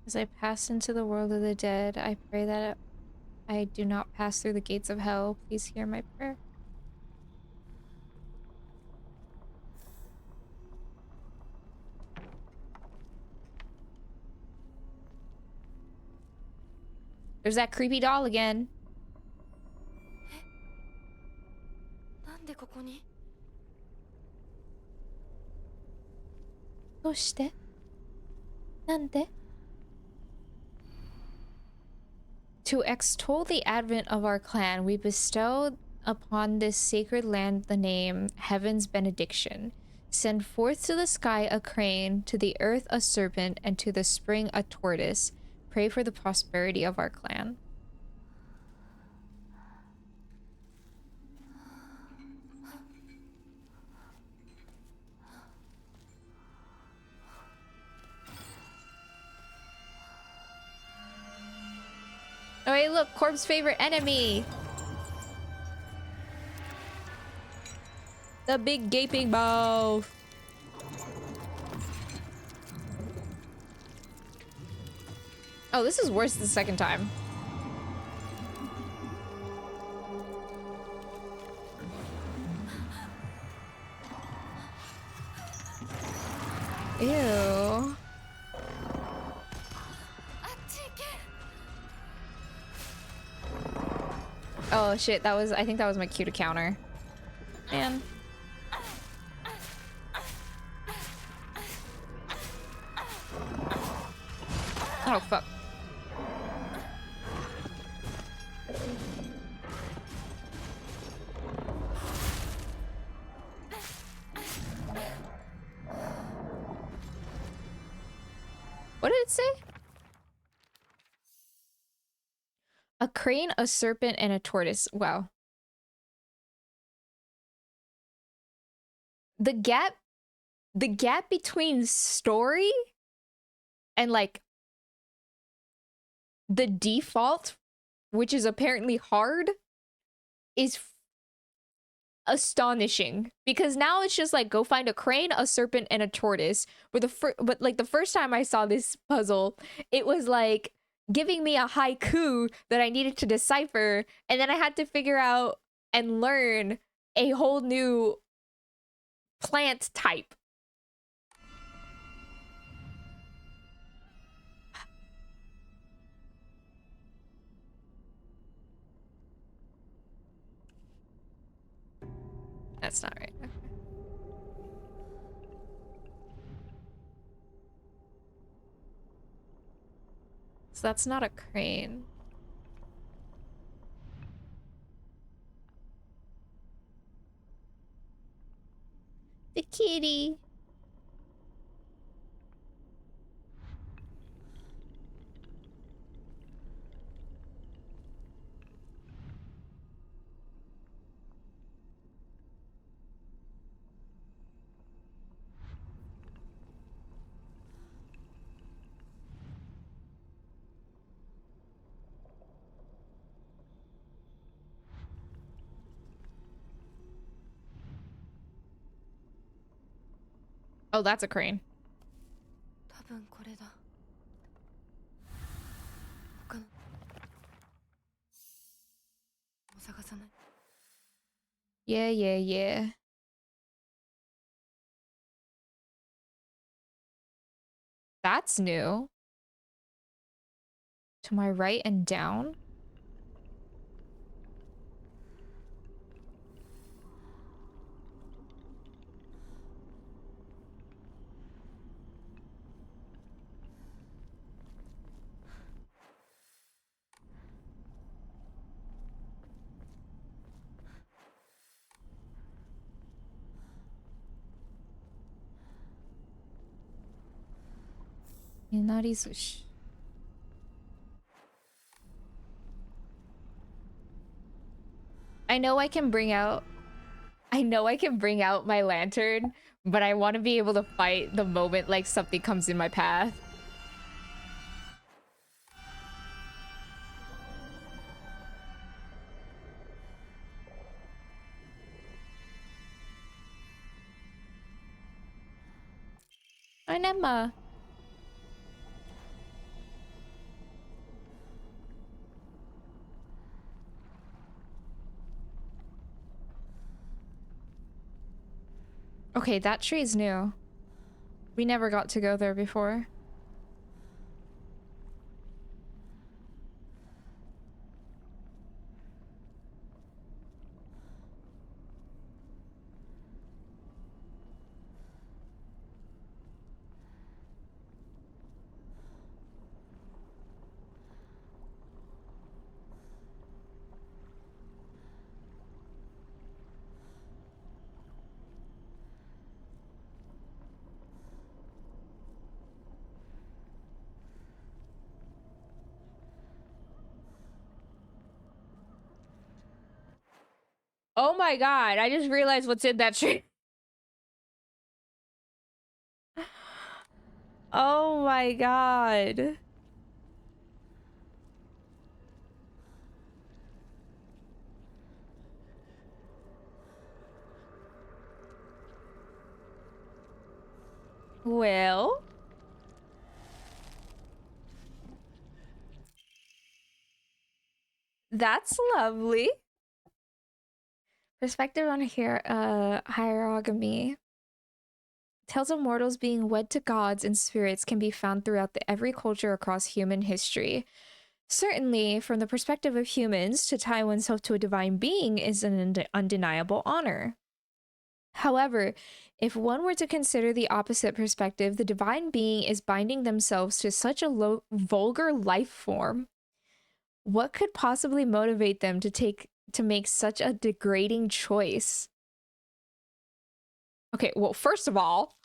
As I pass into the world of the dead, I pray that I do not pass through the gates of hell. Please hear my prayer. There's that creepy doll again. なんでここに？どうして?なんで? To extol the advent of our clan, we bestow upon this sacred land the name Heaven's Benediction. Send forth to the sky a crane, to the earth a serpent, and to the spring a tortoise. Pray for the prosperity of our clan. Oh, hey, look, Corb's favorite enemy. The big gaping mouth. Oh, this is worse the second time. Ew. Oh shit, that was, I think that was my cue to counter. Man. Oh fuck. What did it say? A crane, a serpent, and a tortoise. Wow. The gap between story and like the default, which is apparently hard, is astonishing, because now it's just like go find a crane, a serpent, and a tortoise. But the first time I saw this puzzle, it was like giving me a haiku that I needed to decipher, and then I had to figure out and learn a whole new plant type. That's not right. Okay. So that's not a crane. The kitty. Oh, that's a crane. 多分これだ。他のもう探さない。Yeah, yeah, yeah. That's new. To my right and down? Inari sushi. I know I can bring out my lantern, but I want to be able to fight the moment like something comes in my path. Nemma. Okay, that tree is new. We never got to go there before. Oh my god, I just realized what's in that tree. Oh my god. Well, that's lovely. Perspective on hierogamy. Tales of mortals being wed to gods and spirits can be found throughout every culture across human history. Certainly, from the perspective of humans, to tie oneself to a divine being is an undeniable honor. However, if one were to consider the opposite perspective, the divine being is binding themselves to such a vulgar life form. What could possibly motivate them to make such a degrading choice? Okay, well, first of all,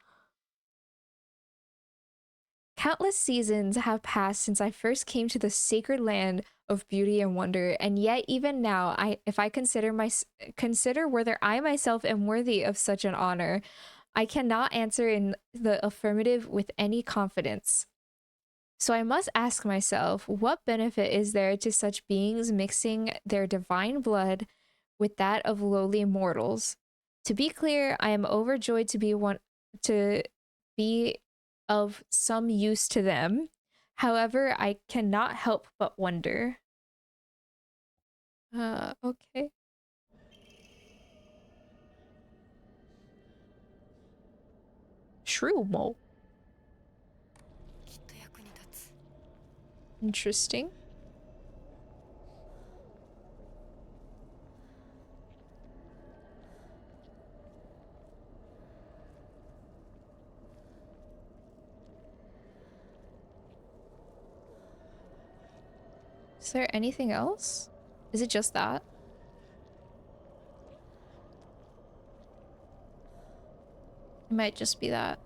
countless seasons have passed since I first came to the sacred land of beauty and wonder, and yet even now, if I consider whether I myself am worthy of such an honor, I cannot answer in the affirmative with any confidence. So I must ask myself, what benefit is there to such beings mixing their divine blood with that of lowly mortals? To be clear, I am overjoyed to be of some use to them. However, I cannot help but wonder. Okay. Shrew mole. きっと役に立つ。 Interesting. Is there anything else? Is it just that? It might just be that.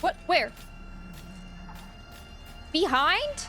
What? Where? Behind?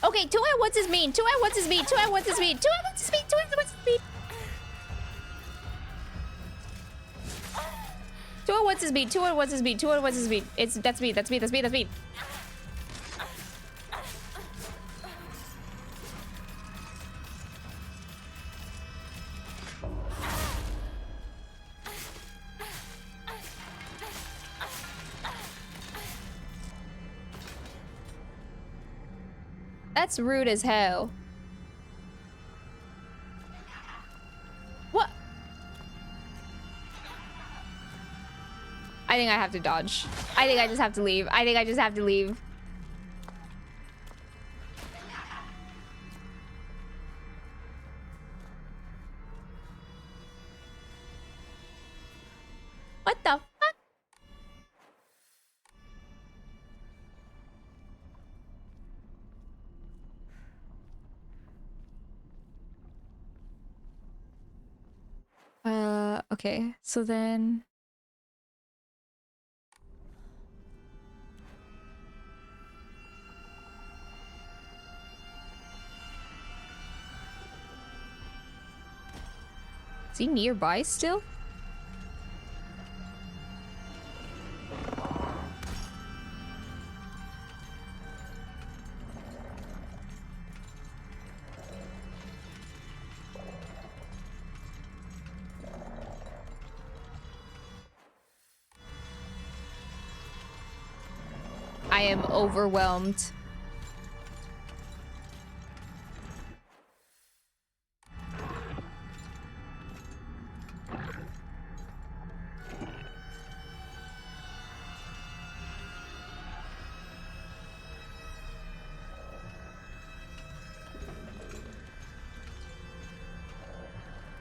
Okay, 2 at once is mean. 2 at once is mean. 2 at once is mean. 2 at once is mean. 2 at once is mean. 2 at once is mean. 2 at once is mean. 2 at once is mean. That's me. That's me. That's me. That's me. That's rude as hell. What? I think I have to dodge. I think I just have to leave. I think I just have to leave. What the fuck? Okay, so then... Is he nearby still? I am overwhelmed.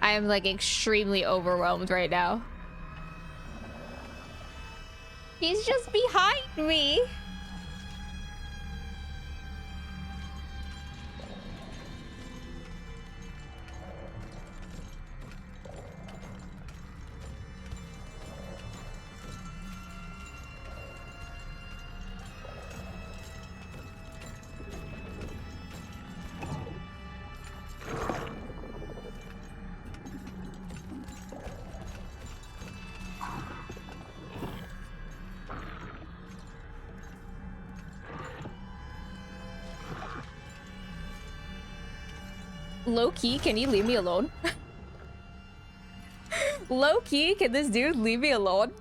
I am like extremely overwhelmed right now. He's just behind me. Low key, can you leave me alone? Low key, can this dude leave me alone?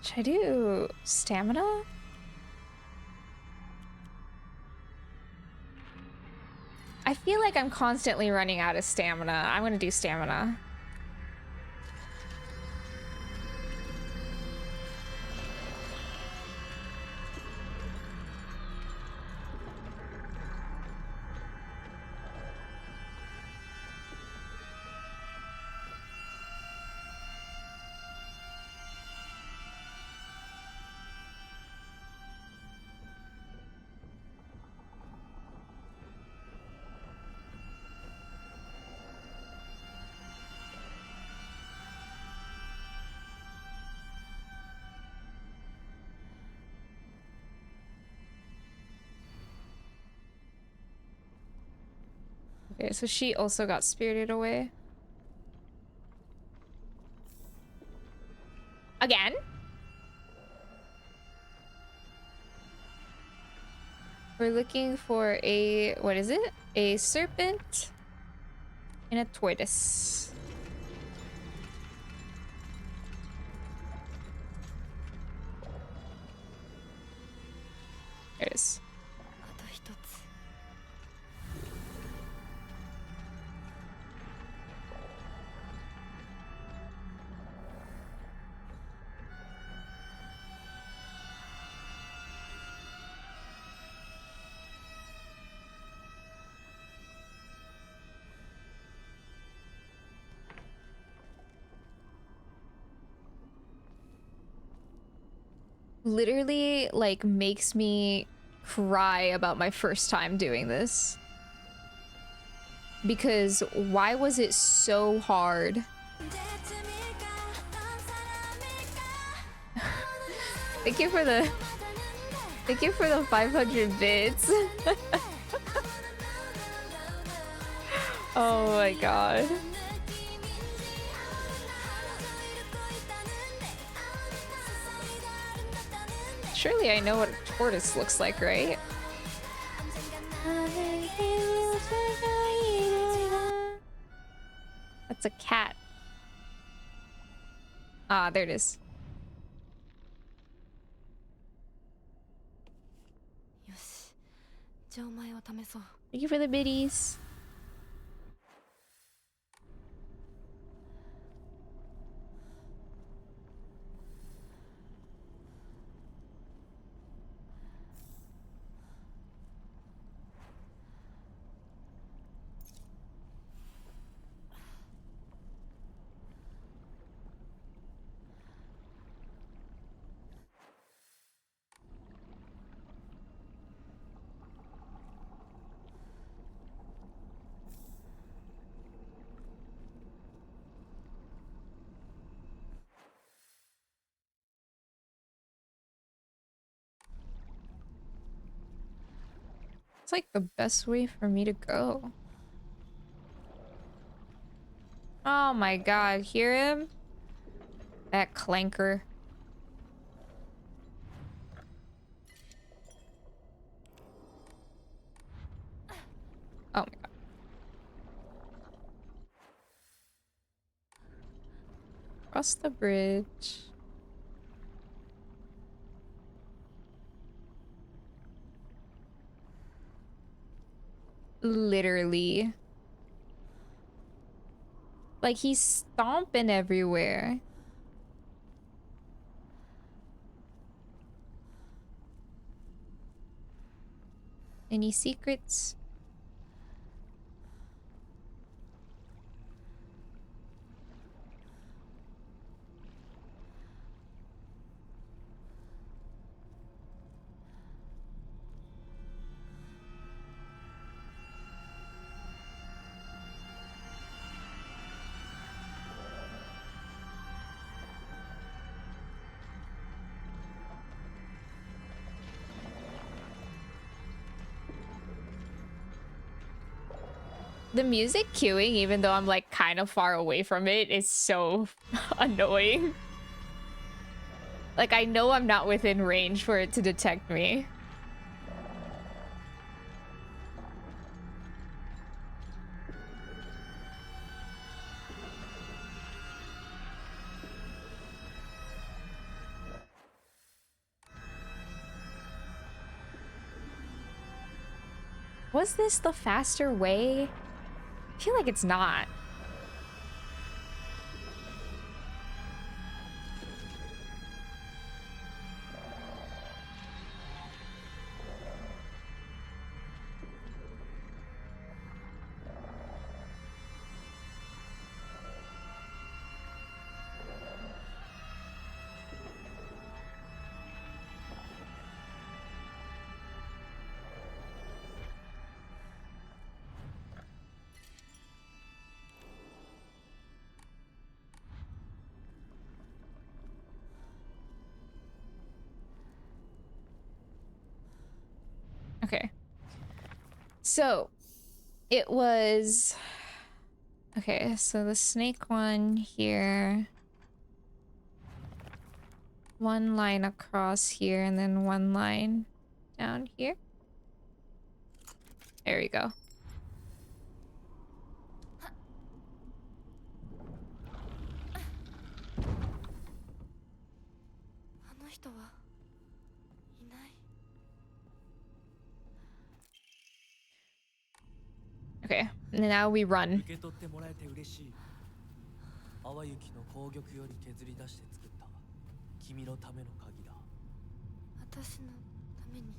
Should I do stamina? I feel like I'm constantly running out of stamina. I'm gonna do stamina. Okay, so she also got spirited away. Again? We're looking for a, what is it? A serpent and a tortoise. There it is. あと一つ Literally, like, makes me cry about my first time doing this. Because why was it so hard? Thank you for the 500 bits. Oh my god. Surely I know what a tortoise looks like, right? That's a cat. Ah, there it is. よしじゃあお前を試そう Thank you for the biddies. It's like the best way for me to go. Oh my god, hear him? That clanker. Oh my god. Cross the bridge. Literally. Like, he's stomping everywhere. Any secrets? The music queuing, even though I'm like kind of far away from it, is so annoying. Like, I know I'm not within range for it to detect me. Was this the faster way? I feel like it's not. Okay. So, it was... Okay, so the snake one here. One line across here, and then one line down here. There we go. あの人はいない。 Okay, and now we run. 受け取ってもらえて嬉しい。淡雪の紅玉より削り出して作った君のための鍵だ。私のために。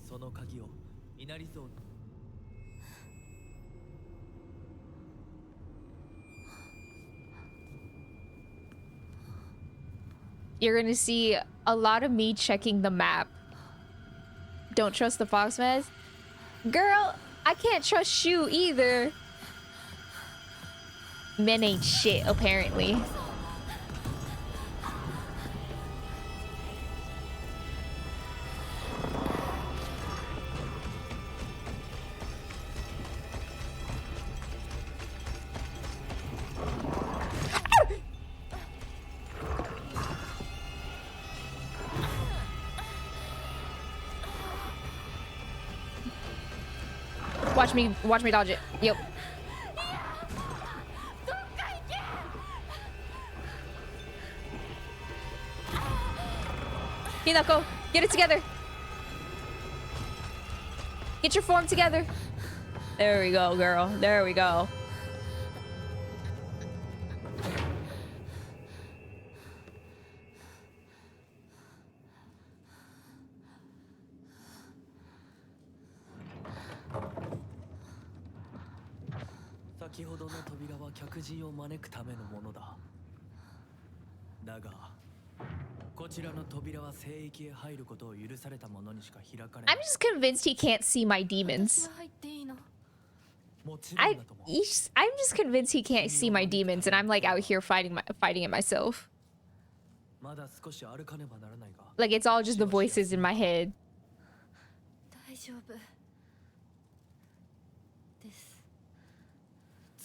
その鍵を稲荷像に。 You're gonna see a lot of me checking the map. Don't trust the fox mess. Girl, I can't trust you either. Men ain't shit, apparently. Watch me dodge it. Yep. Hinako, get it together. Get your form together. There we go, girl. There we go. I'm just convinced he can't see my demons. I'm just convinced he can't see my demons, and I'm like out here fighting it myself. Like it's all just the voices in my head. 大丈夫です。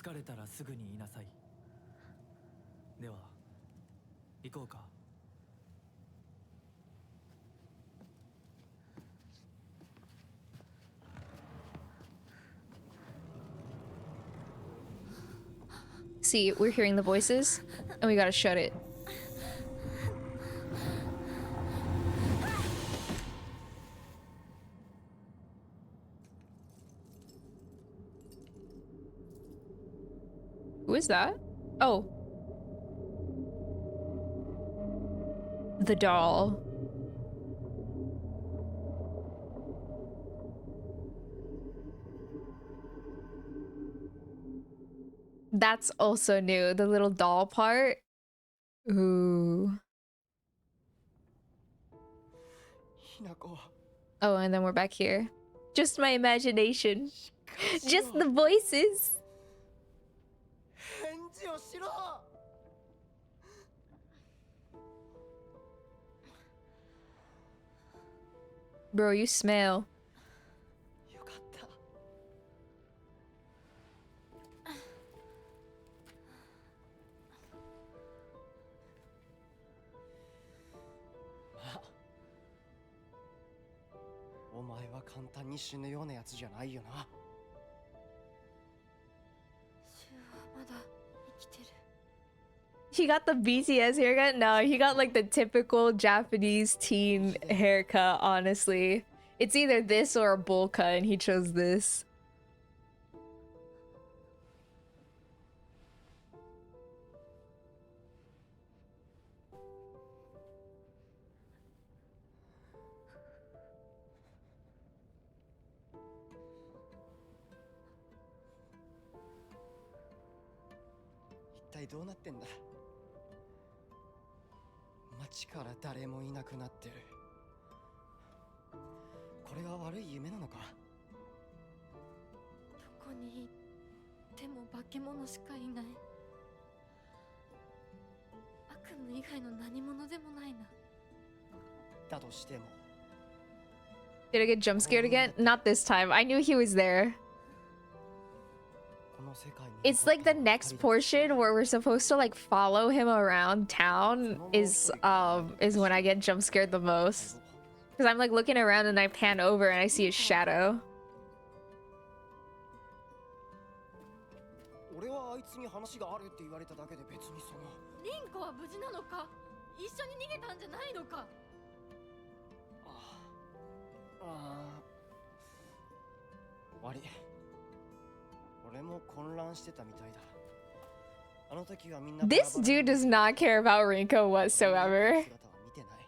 疲れたらすぐに言いなさい。では、行こうか。 See, we're hearing the voices, and we gotta shut it. Who is that? Oh. The doll. That's also new. The little doll part. Ooh. ひなこ Oh, and then we're back here. Just my imagination. しっかりし Just ろ the voices. 返事をしろ Bro, you smell. よかったまあお前は簡単に死ぬようなやつじゃないよな シュウはまだ生きてる。 He got the BTS haircut? No, he got like the typical Japanese teen haircut, honestly. It's either this or a bowl cut, and he chose this. 一体どうなってんだ街から誰もいなくなってるこれが悪い夢なのかどこに行っても化け物しかいない。悪夢以外の何者でもないな。だとしても Did I get jump scared again? Not this time. I knew he was there. この世界に It's like the next portion where we're supposed to like follow him around town is when I get jump scared the most. Because I'm like looking around and I pan over and I see his shadow. 俺はあいつに話があるって言われただけで別にそのリンコは無事なのか？一緒に逃げたんじゃないのか？悪い俺も混乱してたみたいだあの時はみんな This dude does not care about Rinko whatsoever. 姿は見てない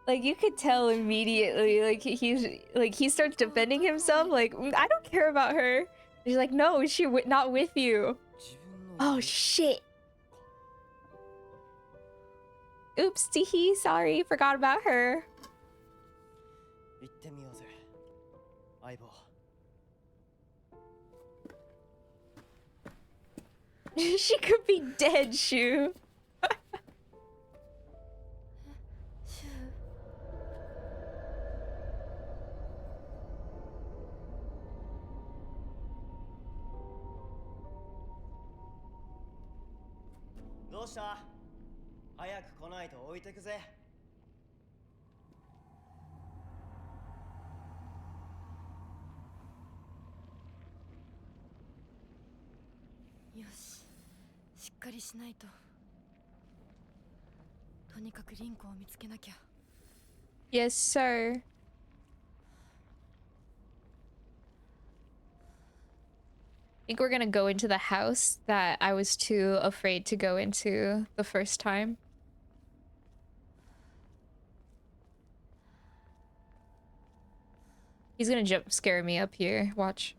Like you could tell immediately, like he starts defending himself. Like I don't care about her. He's like, no, not with you. 自分の Oh shit. Oops, teehee. Sorry, forgot about her. 行ってみようぜ相棒 She could be dead, Shu. シュウ。どうした早く来ないと置いてくぜよし、しっかりしないと。とにかくリンコを見つけなきゃ。 Yes, sir. I think we're gonna go into the house that I was too afraid to go into the first time. He's gonna jump scare me up here. Watch.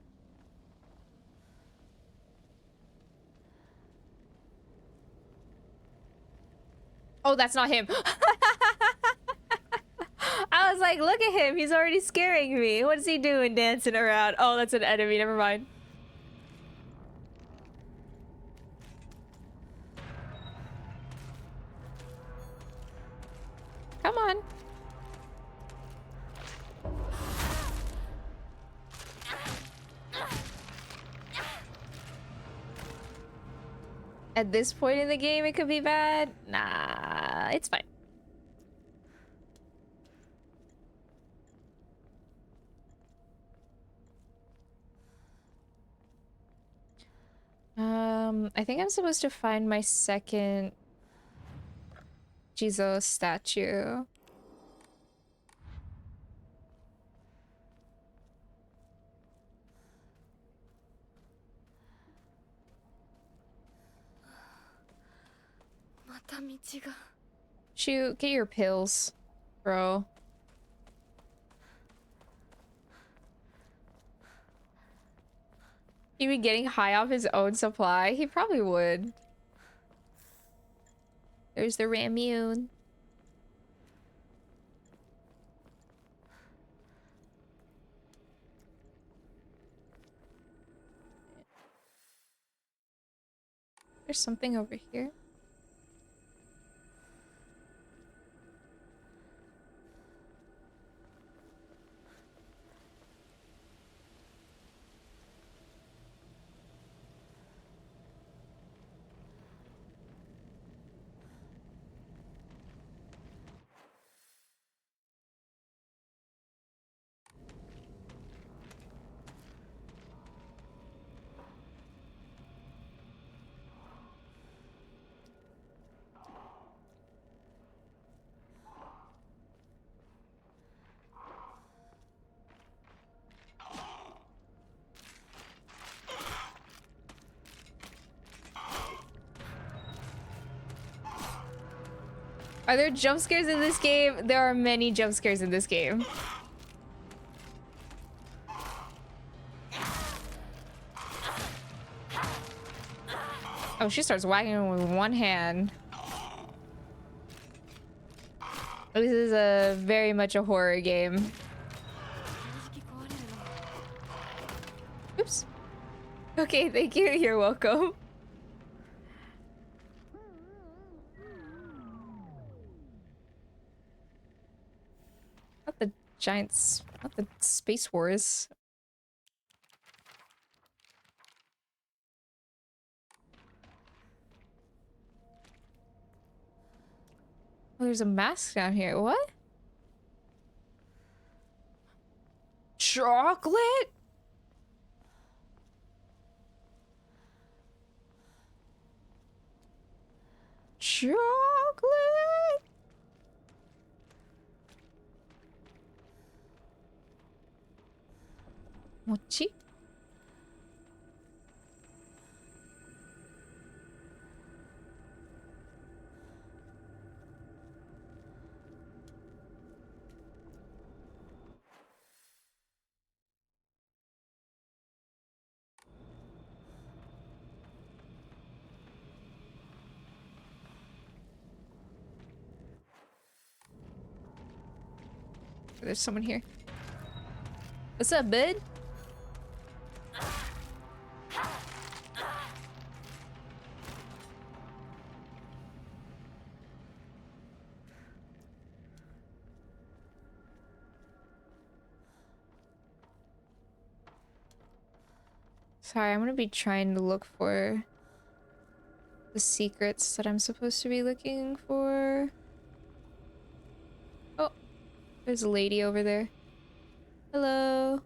Oh, that's not him. I was like, look at him. He's already scaring me. What is he doing dancing around? Oh, that's an enemy. Never mind. Come on. At this point in the game, it could be bad. Nah, it's fine. I think I'm supposed to find my second Jesus statue. Shoot, get your pills, bro. He'd be getting high off his own supply. He probably would. There's the Ramune. There's something over here. Are there jump scares in this game? There are many jump scares in this game. Oh, she starts whacking him with one hand. This is a very much a horror game. Oops. Okay, thank you. You're welcome. Not the giants, not the Space Wars. Oh, there's a mask down here. What? Chocolate? Chocolate? Mochi? There's someone here. What's up, bud? Sorry, I'm gonna be trying to look for the secrets that I'm supposed to be looking for. Oh, there's a lady over there. Hello.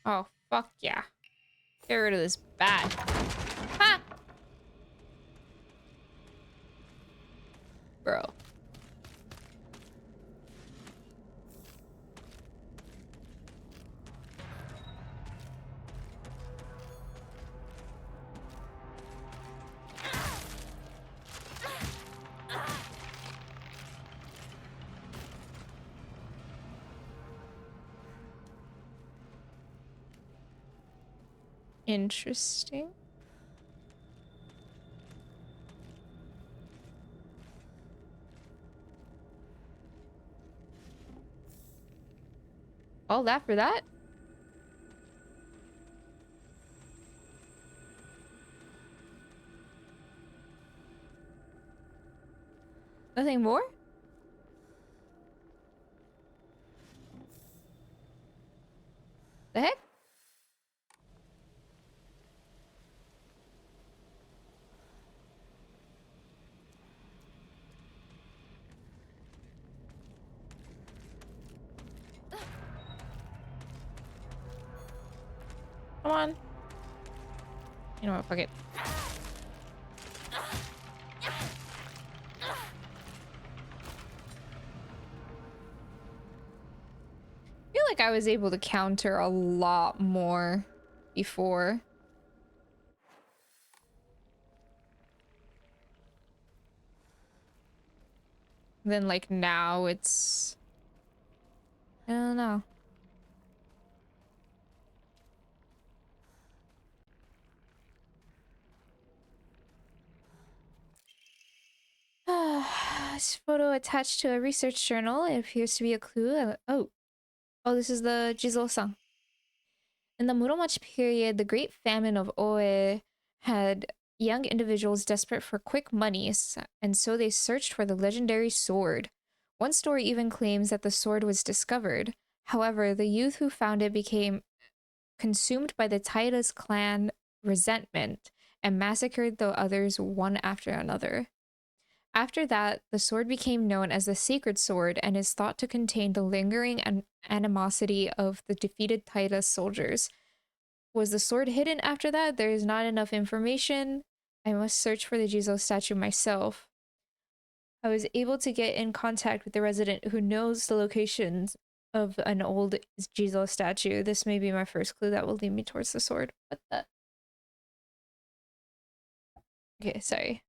Oh, fuck yeah. Get rid of this bat. Ha! Bro. Interesting. All that for that? Nothing more? The heck? Come on. You know what, fuck it. I feel like I was able to counter a lot more before. Then like now it's, I don't know. This photo attached to a research journal. It appears to be a clue. Oh, this is the Jizo-san. In the Muromachi period, the Great Famine of Oe had young individuals desperate for quick monies, and so they searched for the legendary sword. One story even claims that the sword was discovered. However, the youth who found it became consumed by the Taida's clan resentment and massacred the others one after another. After that, the sword became known as the Sacred Sword and is thought to contain the lingering animosity of the defeated Taida soldiers. Was the sword hidden after that? There is not enough information. I must search for the Jizo statue myself. I was able to get in contact with the resident who knows the locations of an old Jizo statue. This may be my first clue that will lead me towards the sword. What the? Okay, sorry.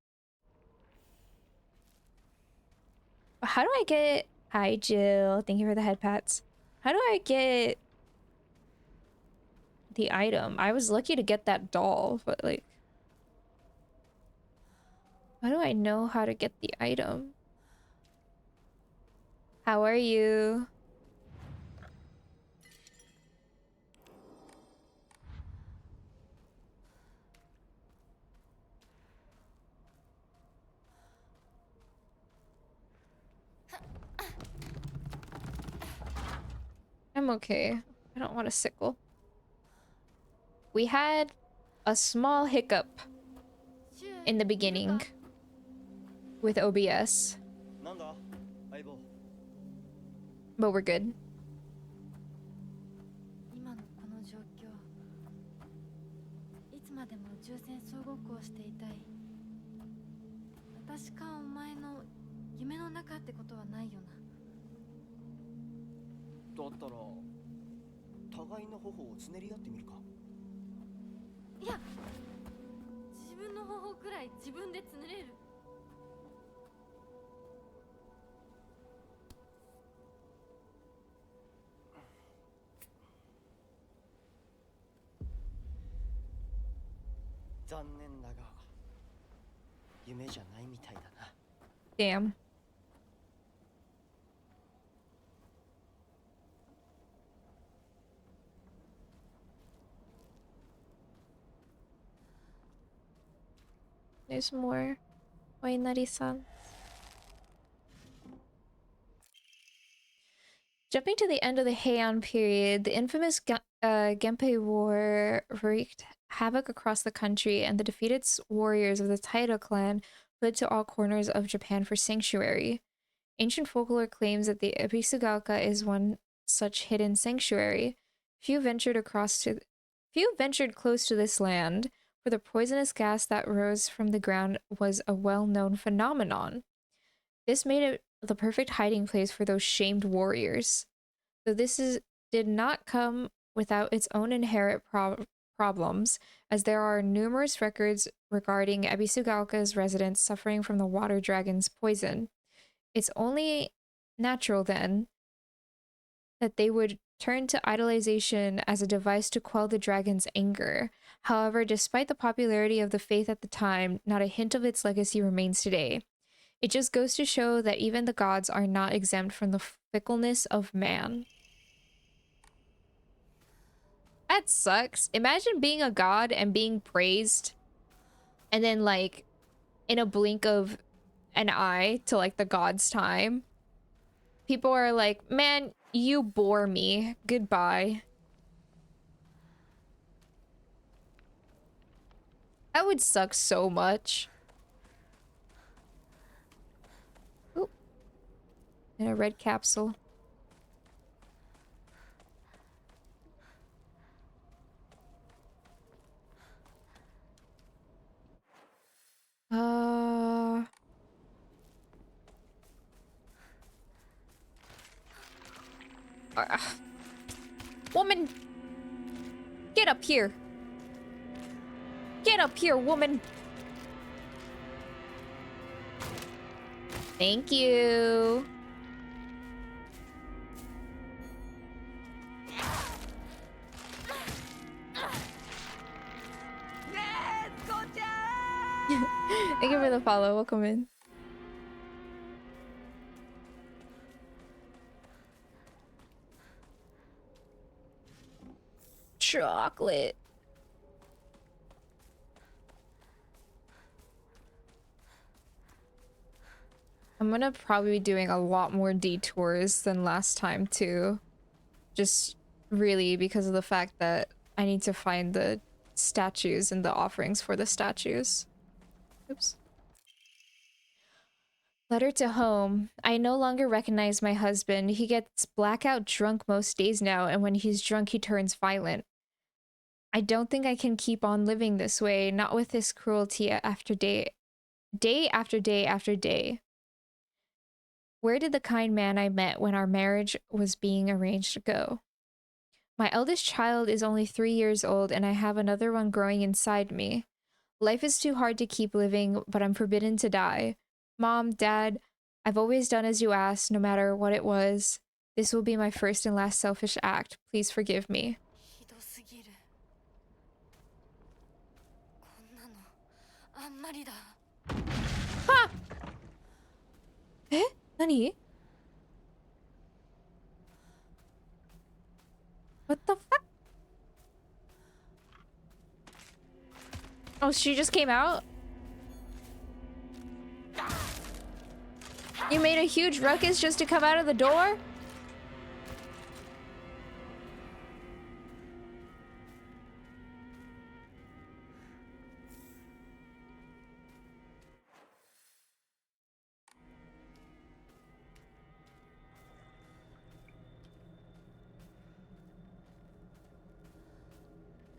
How do I get... Hi, Jill. Thank you for the head pats. How do I get the item? I was lucky to get that doll, but like... How do I know how to get the item? How are you? I'm okay. I don't want a sickle. We had a small hiccup in the beginning with OBS, なんだ相棒。 but we're good. 今のこの状況、いつまでも宇宙船総合校をしていたい。私かお前の夢の中ってことはないよな。だったら互いの頬をつねり合ってみるか。いや、自分の方法くらい自分でつねれる。残念だが夢じゃないみたいだな。 Damn. There's more. Wainari-san. Jumping to the end of the Heian period, the infamous Genpei War wreaked havoc across the country, and the defeated warriors of the Taira clan fled to all corners of Japan for sanctuary. Ancient folklore claims that the Ebisugaoka is one such hidden sanctuary. Few ventured close to this land, for the poisonous gas that rose from the ground was a well-known phenomenon. This made it the perfect hiding place for those shamed warriors. Though did not come without its own inherent problems, as there are numerous records regarding Ebisugaoka's residents suffering from the water dragon's poison. It's only natural, then, that they would turn to idolization as a device to quell the dragon's anger. However, despite the popularity of the faith at the time, not a hint of its legacy remains today. It just goes to show that even the gods are not exempt from the fickleness of man. That sucks. Imagine being a god and being praised, and then like in a blink of an eye to like the god's time, people are like, man, you bore me. Goodbye. That would suck so much. Oop. And a red capsule. Woman! Get up here! Get up here, woman! Thank you. Thank you for the follow. Welcome in. Chocolate. I'm gonna probably be doing a lot more detours than last time too. Just really because of the fact that I need to find the statues and the offerings for the statues. Oops. Letter to home. I no longer recognize my husband. He gets blackout drunk most days now, and when he's drunk, he turns violent. I don't think I can keep on living this way, not with this cruelty after day after day after day. Where did the kind man I met when our marriage was being arranged go? My eldest child is only 3 years old, and I have another one growing inside me. Life is too hard to keep living, but I'm forbidden to die. Mom, Dad, I've always done as you asked, no matter what it was. This will be my first and last selfish act. Please forgive me. ひどすぎる。こんなのあんまりだ。Ah! Eh? Nani? What the fuck? Oh, she just came out? You made a huge ruckus just to come out of the door?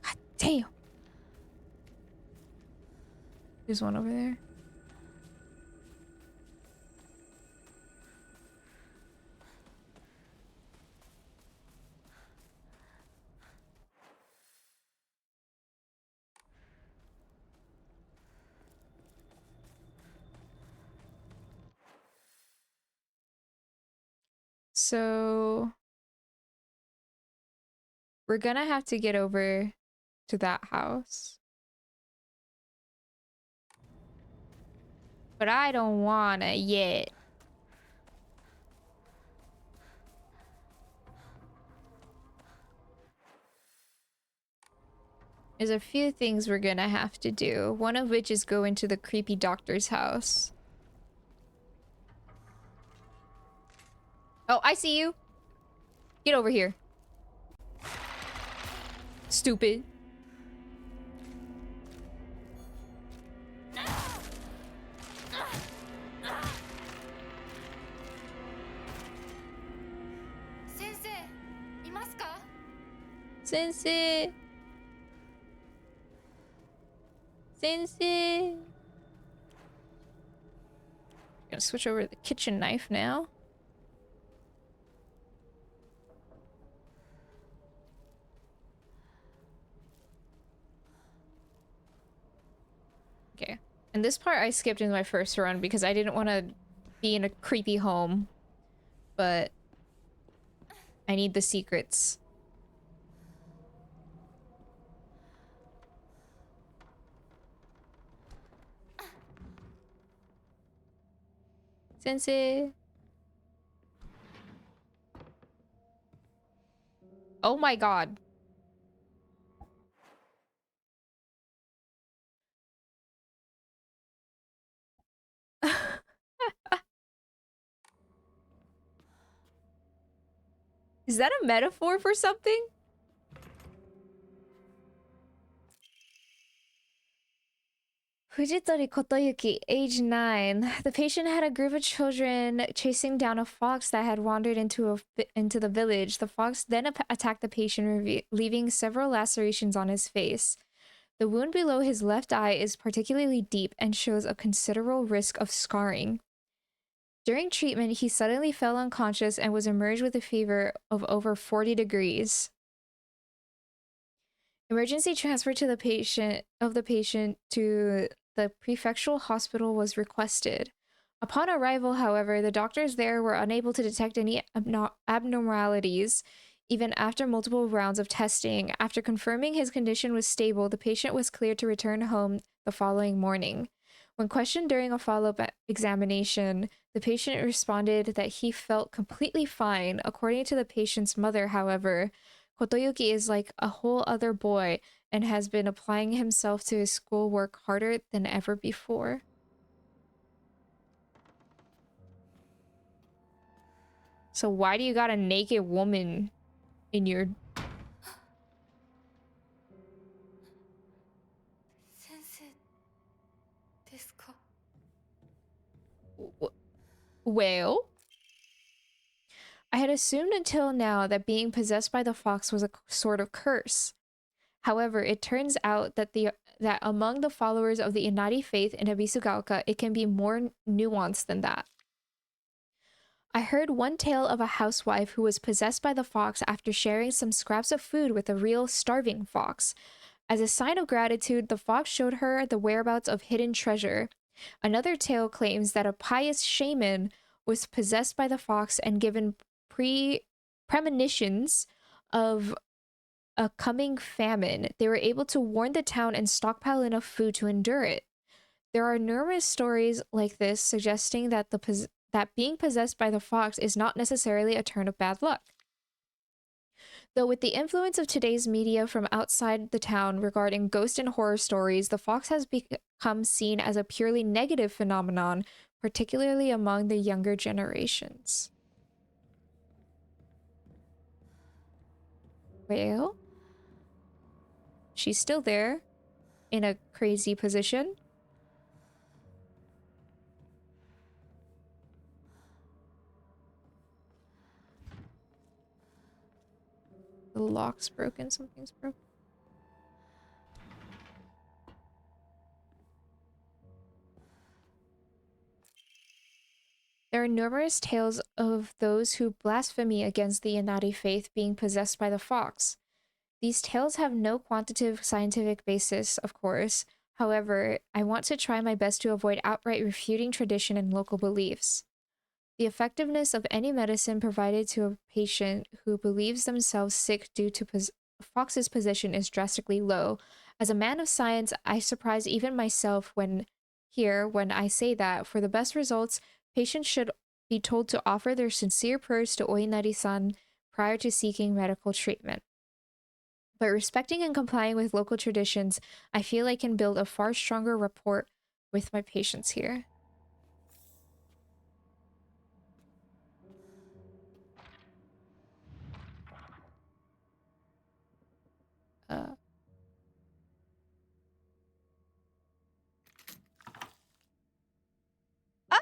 God damn. There's one over there. So we're gonna have to get over to that house. But I don't wanna yet. There's a few things we're gonna have to do. One of which is go into the creepy doctor's house. Oh, I see you. Get over here. Stupid. Sensei. Sensei. Gonna switch over to the kitchen knife now. Okay. And this part I skipped in my first run because I didn't want to be in a creepy home. But I need the secrets. Sensei. Oh my god. Is that a metaphor for something? Fujitori Kotoyuki, age 9. The patient had a group of children chasing down a fox that had wandered into the village. The fox then attacked the patient, leaving several lacerations on his face. The wound below his left eye is particularly deep and shows a considerable risk of scarring. During treatment, he suddenly fell unconscious and was emerged with a fever of over 40 degrees. Emergency transfer to the patient to the prefectural hospital was requested. Upon arrival, however, the doctors there were unable to detect any abnormalities, even after multiple rounds of testing. After confirming his condition was stable, the patient was cleared to return home the following morning. When questioned during a follow-up examination, the patient responded that he felt completely fine. According to the patient's mother, however, Kotoyuki is like a whole other boy and has been applying himself to his schoolwork harder than ever before. So why do you got a naked woman in your... 先生ですか？ Well, I had assumed until now that being possessed by the fox was a sort of curse. However, it turns out that that among the followers of the Inari faith in Abisugaoka, it can be more nuanced than that. I heard one tale of a housewife who was possessed by the fox after sharing some scraps of food with a real starving fox. As a sign of gratitude, the fox showed her the whereabouts of hidden treasure. Another tale claims that a pious shaman was possessed by the fox and given premonitions of a coming famine. They were able to warn the town and stockpile enough food to endure it. There are numerous stories like this suggesting that that being possessed by the fox is not necessarily a turn of bad luck. Though with the influence of today's media from outside the town regarding ghost and horror stories, the fox has become seen as a purely negative phenomenon, particularly among the younger generations. Well, she's still there in a crazy position. The lock's broken, something's broken. There are numerous tales of those who blaspheme against the Inari faith being possessed by the fox. These tales have no quantitative scientific basis, of course. However, I want to try my best to avoid outright refuting tradition and local beliefs. The effectiveness of any medicine provided to a patient who believes themselves sick due to fox's possession is drastically low. As a man of science, I surprise even myself when I say that for the best results, patients should be told to offer their sincere prayers to Oinari-san prior to seeking medical treatment. But respecting and complying with local traditions, I feel I can build a far stronger rapport with my patients here.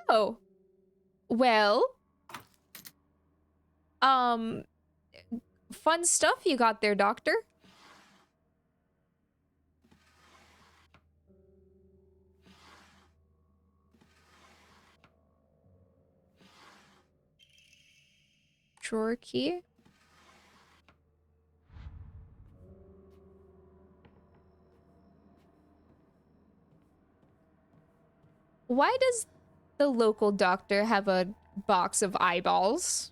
Oh. Well. Fun stuff you got there, doctor. Drawer key. Why does the local doctor have a box of eyeballs?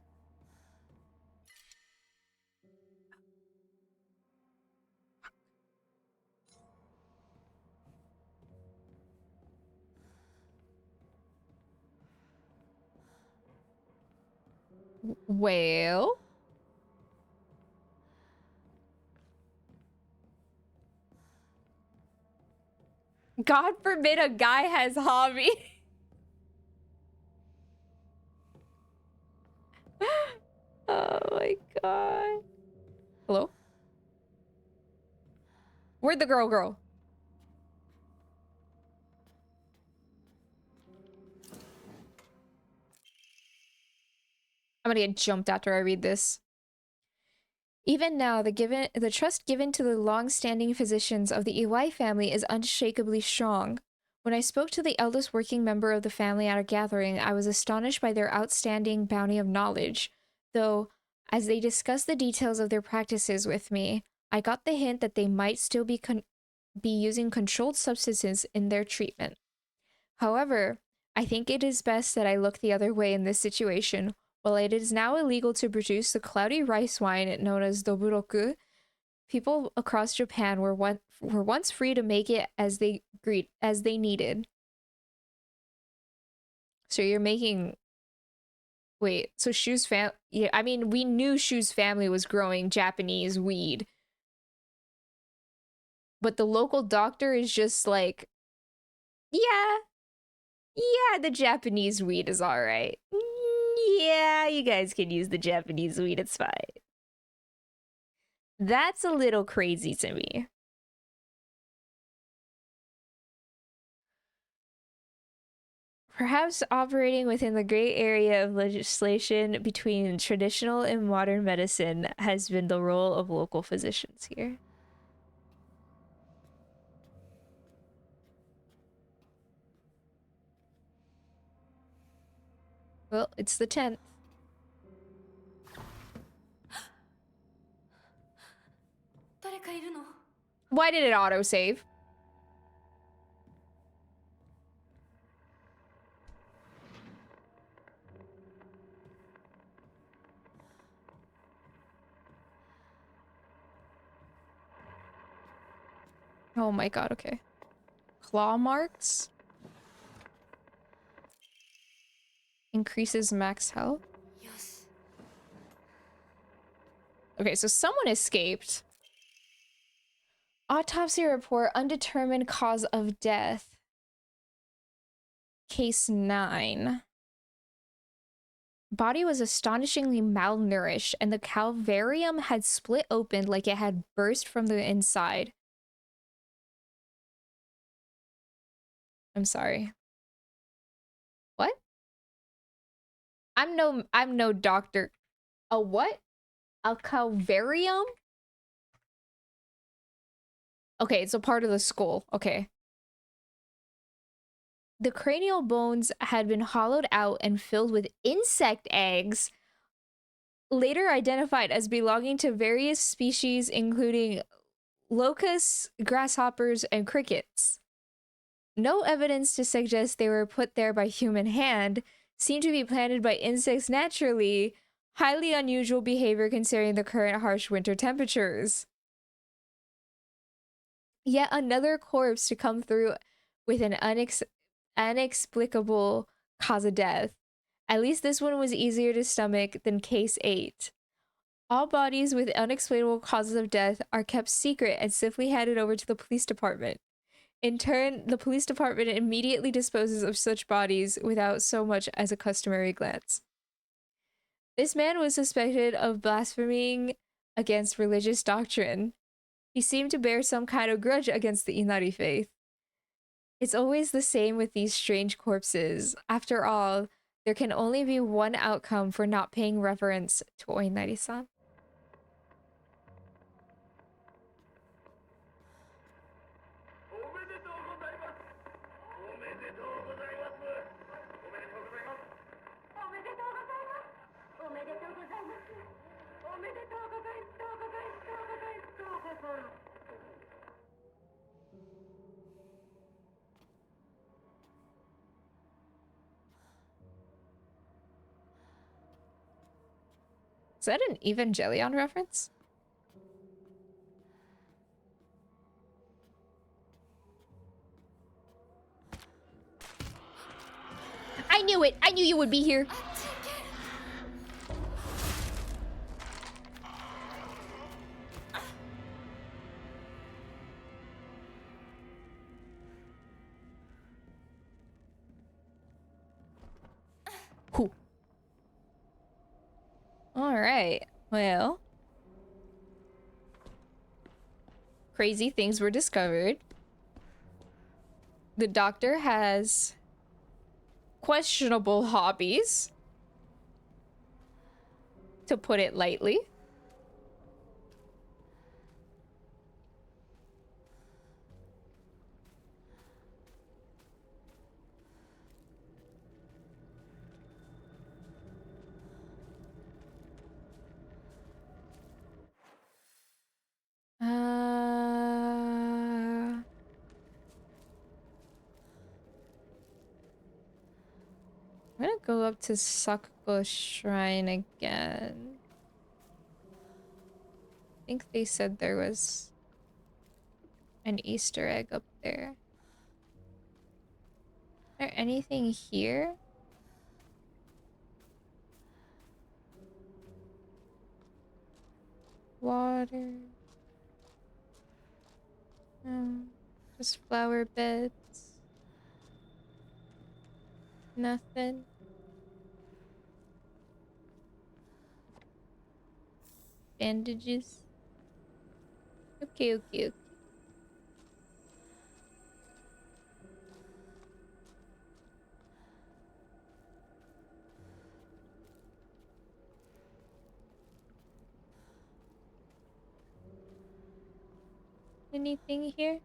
Well, God forbid a guy has hobby. Oh my god. Hello? Where'd the girl go? I'm gonna get jumped after I read this. Even now, the trust given to the long-standing physicians of the Iwai family is unshakably strong. When I spoke to the eldest working member of the family at a gathering, I was astonished by their outstanding bounty of knowledge. Though, as they discussed the details of their practices with me, I got the hint that they might still be using controlled substances in their treatment. However, I think it is best that I look the other way in this situation. While it is now illegal to produce the cloudy rice wine known as doburoku, people across Japan were once free to make it as they needed. So you're making... Wait, so Shu's yeah, I mean, we knew Shu's family was growing Japanese weed. But the local doctor is just like, yeah, the Japanese weed is all right. Yeah, you guys can use the Japanese weed, it's fine. That's a little crazy to me. Perhaps operating within the gray area of legislation between traditional and modern medicine has been the role of local physicians here. Well, it's the 10th. Why did it autosave? Oh my god, okay. Claw marks. Increases max health. Okay, so someone escaped. Autopsy report, undetermined cause of death. Case 9. Body was astonishingly malnourished, and the calvarium had split open like it had burst from the inside. I'm sorry. What? I'm no doctor. A what? A calvarium? Okay, it's a part of the skull. Okay. The cranial bones had been hollowed out and filled with insect eggs, later identified as belonging to various species, including locusts, grasshoppers, and crickets. No evidence to suggest they were put there by human hand, seem to be planted by insects naturally, highly unusual behavior considering the current harsh winter temperatures. Yet another corpse to come through with an inexplicable cause of death. At least this one was easier to stomach than case 8. All bodies with unexplainable causes of death are kept secret and simply handed over to the police department. In turn, the police department immediately disposes of such bodies without so much as a customary glance. This man was suspected of blaspheming against religious doctrine. He seemed to bear some kind of grudge against the Inari faith. It's always the same with these strange corpses. After all, there can only be one outcome for not paying reverence to Oinari-san. Is that an Evangelion reference? I knew it! I knew you would be here! Whew. Alright, well. Crazy things were discovered. The doctor has questionable hobbies, to put it lightly. I'm gonna go up to Sakuko Shrine again. I think they said there was an Easter egg up there. Is there anything here? Water. No. Just flower beds. Nothing. Bandages. Okay, okay, okay. Anything here?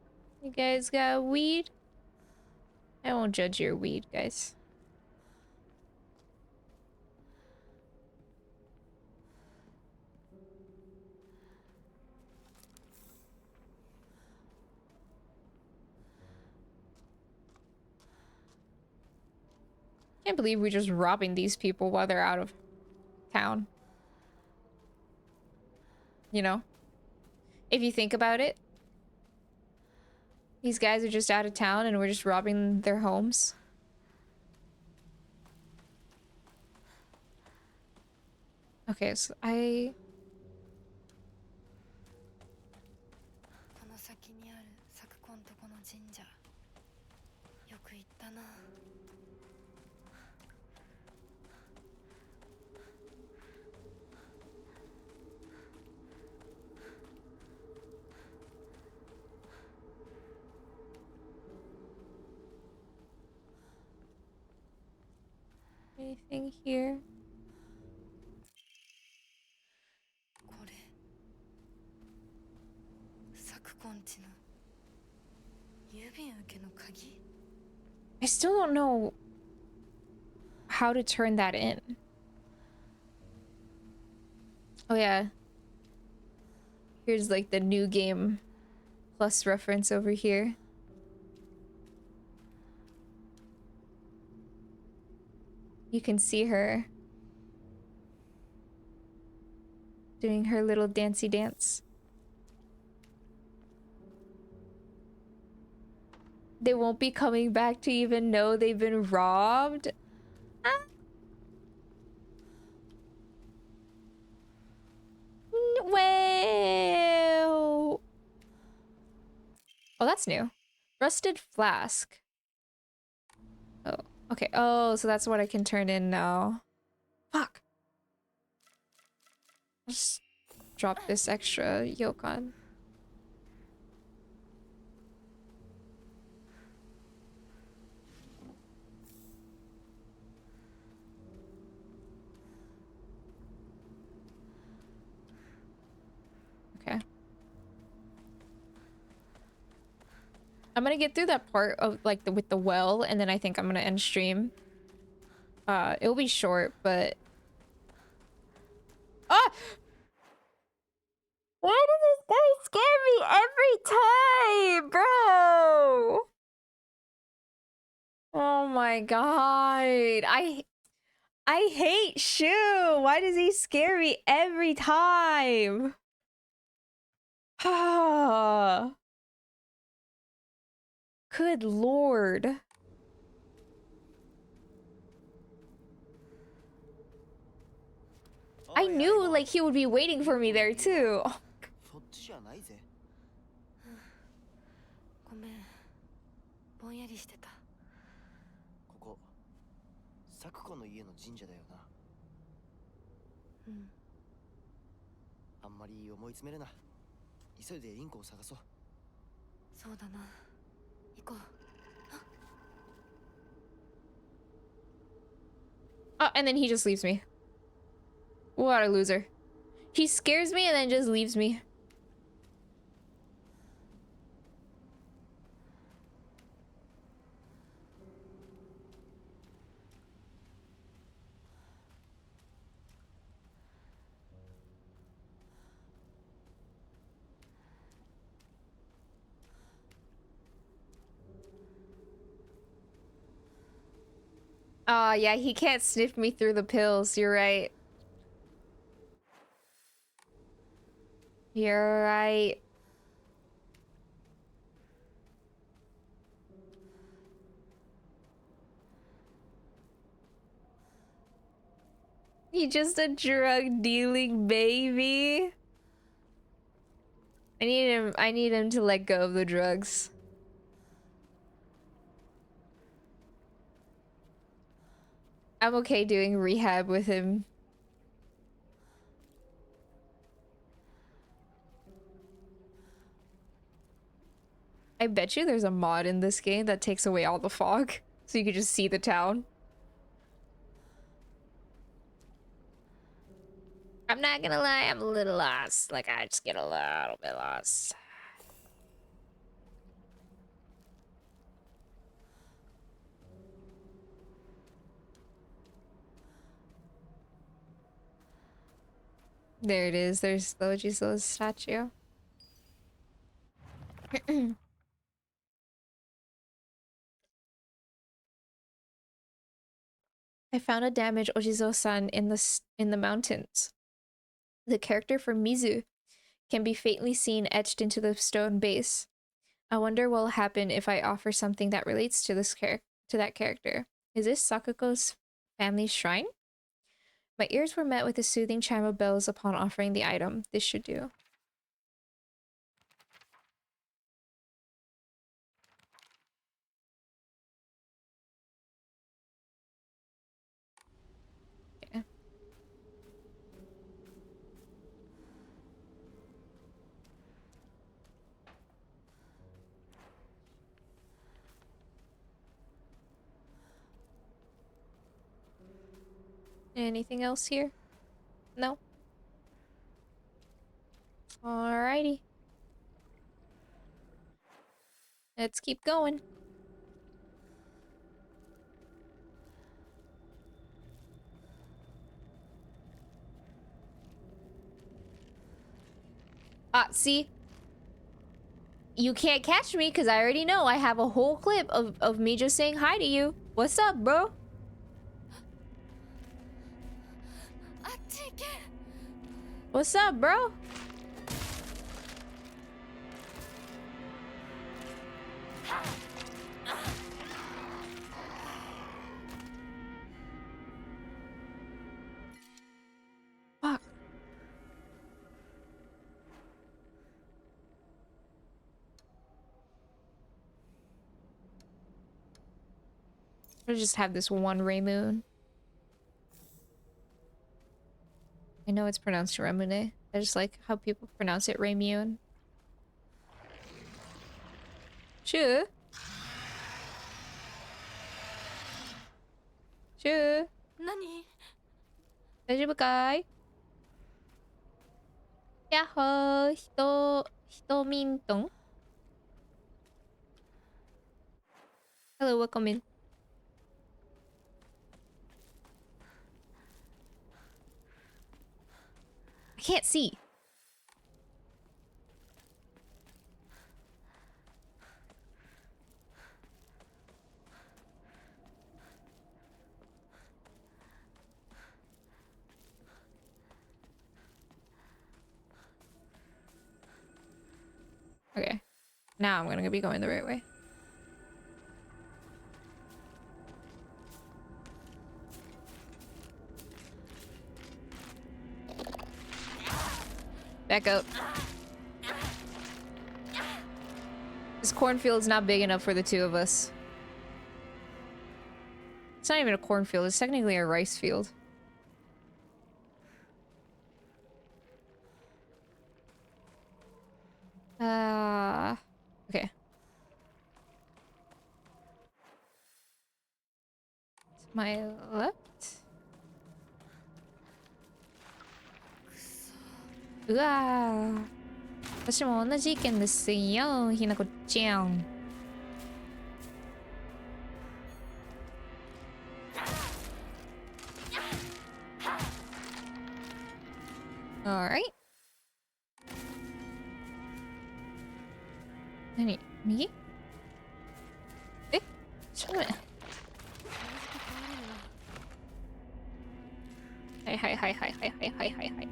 You guys got weed? I won't judge your weed, guys. Can't believe we're just robbing these people while they're out of town. You know? If you think about it, these guys are just out of town and we're just robbing their homes. Okay, so この先にあるサクコンとこの神社よく行ったな。Anything here? これサクコンちの郵便受けの鍵。 I still don't know how to turn that in. Oh yeah. Here's like the new game plus reference over here. You can see her doing her little dancey dance. They won't be coming back to even know they've been robbed. Ah. Well. Oh, that's new. Rusted flask. Oh, okay. Oh, so that's what I can turn in now. Fuck. Just drop this extra yoke on. Okay. I'm gonna get through that part of like with the well, and then I think I'm gonna end stream. It'll be short, but ah! Why does this guy scare me every time, bro? Oh my god. I hate Shu. Why does he scare me every time? Ah. Good lord. I knew like he would be waiting for me there too. そっちじゃないぜ。ごめんぼんやりしてた。ここサクコの家の神社だよな。うん。あんまり思い詰めるな。急いでインコを探そう。そうだな。行こう。Oh, and then he just leaves me. What a loser. He scares me and then just leaves me. Yeah, he can't sniff me through the pills. You're right. You're right. He just a drug dealing baby. I need him to let go of the drugs. I'm okay doing rehab with him. I bet you there's a mod in this game that takes away all the fog, so you can just see the town. I'm not gonna lie, I'm a little lost. Like, I just get a little bit lost. There it is. There's Loji's statue. I found a damaged Ojizo-san in the mountains. The character for Mizu can be faintly seen etched into the stone base. I wonder what will happen if I offer something that relates to that character. Is this Sakuko's family shrine? My ears were met with a soothing chime of bells upon offering the item. This should do. Yeah. Anything else here? No? Alrighty. Let's keep going. See? You can't catch me because I already know I have a whole clip of me just saying hi to you. What's up, bro? What's up, bro? Fuck. I just have this one Raymune. I know it's pronounced Remune. I just like how people pronounce it Raymune. Sure. Sure. 何？大丈夫かい？やっほー、ひとみんとん Hello, welcome in. I can't see. Okay. Now I'm gonna be going the right way. Back up. This cornfield's not big enough for the two of us. It's not even a cornfield, it's technically a rice field. Okay. To my left? うわー。私も同じ意見ですよ、ひなこちゃん。Alright. 何？右？え？ちょっと待って。hi, hi, hi, hi, hi, hi, hi, hi.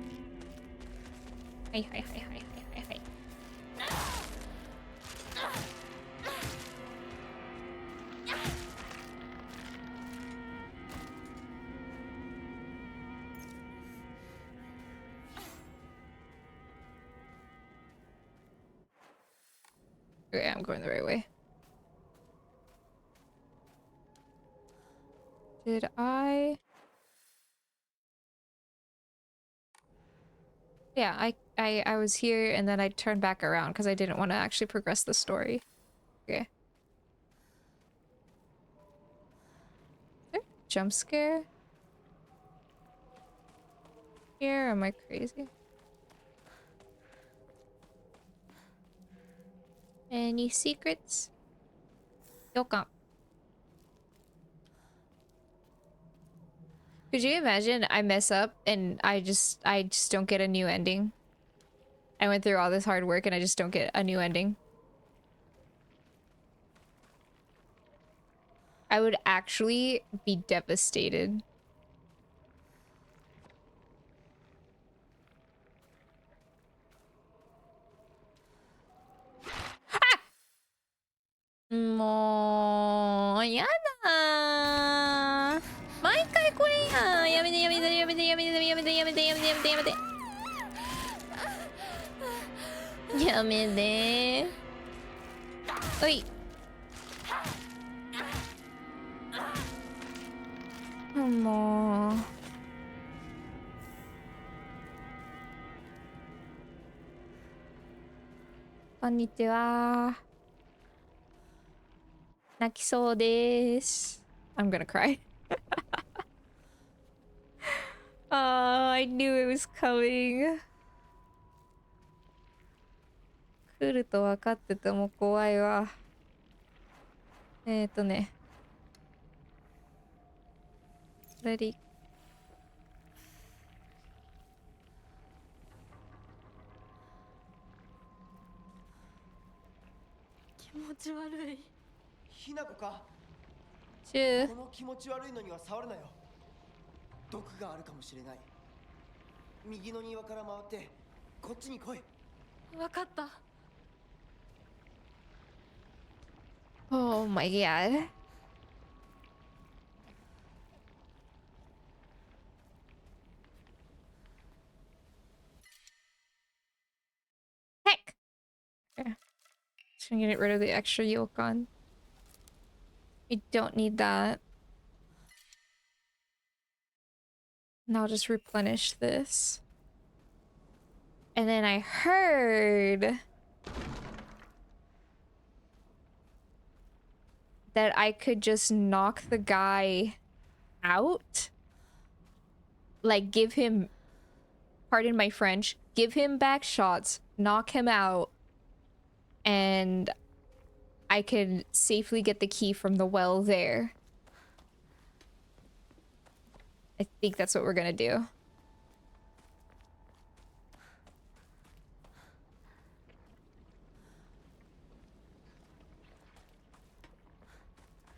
Hi, hi, hi, hi, hi, hi, hi. Okay, I'm going the right way. Did I? Yeah, I was here and then I turned back around because I didn't want to actually progress the story. Okay. Jump scare? Here, am I crazy? Any secrets? Yoka. Could you imagine I mess up and I just don't get a new ending? I went through all this hard work and I just don't get a new ending. I would actually be devastated. Ah! もう、やだー。毎回これやん。やめてやめてやめてやめてやめてやめてやめてやめてやめて。やめて。おい。もう。こんにちは。泣きそうです。I'm gonna cry. Oh, I knew it was coming. 来ると分かってても怖いわ。ね。レディ。気持ち悪い。ひなこか。チュー。この気持ち悪いのには触るなよ。毒があるかもしれない。右の庭から回ってこっちに来い。わかった。Oh my god. Heck! Okay. Just gonna get rid of the extra Yokon. We don't need that. And I'll just replenish this. And then I heard that I could just knock the guy out. Like, give him, pardon my French, give him back shots, knock him out, and I could safely get the key from the well there. I think that's what we're gonna do.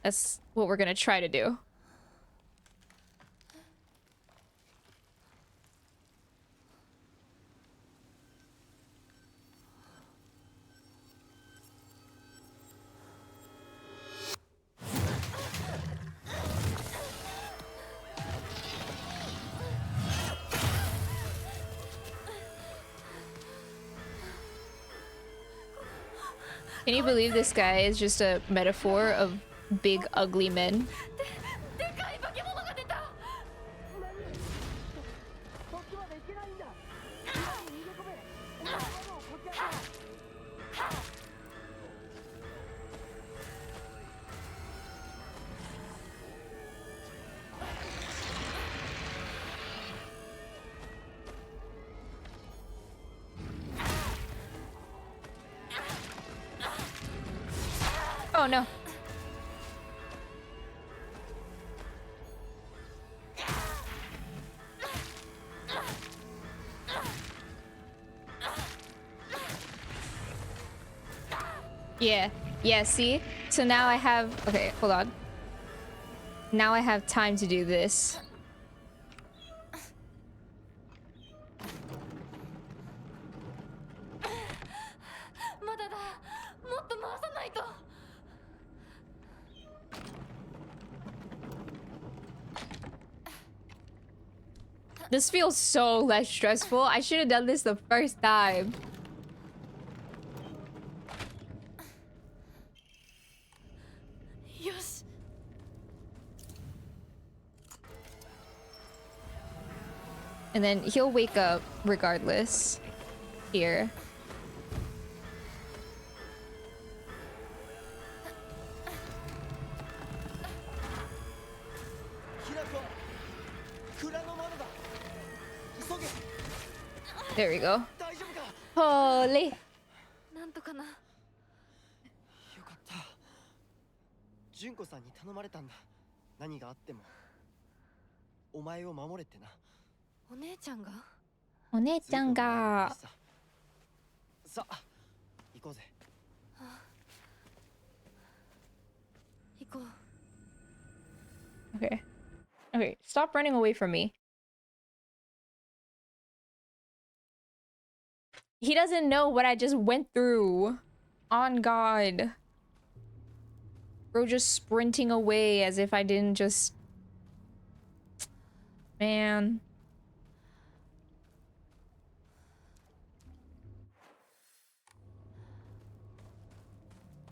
That's what we're gonna try to do. Can you believe this guy is just a metaphor of big ugly men? でかい化け物が出た。そっちまで行けないんだ。逃げ込め。窓をこじ開け。Oh no. Yeah, see? So now I have... Okay, hold on. Now I have time to do this. ないと。 This feels so less stressful. I should have done this the first time. Yosh. And then he'll wake up regardless. Here. There we go. Holy. なんとかな。よかった。純子さんに頼まれたんだ。何があってもお前を守れってな。お姉ちゃんが。お姉ちゃんが。さあ、行こうぜ。行こう。 Okay. Okay, stop running away from me. He doesn't know what I just went through. On God. Bro just sprinting away as if I didn't just... Man.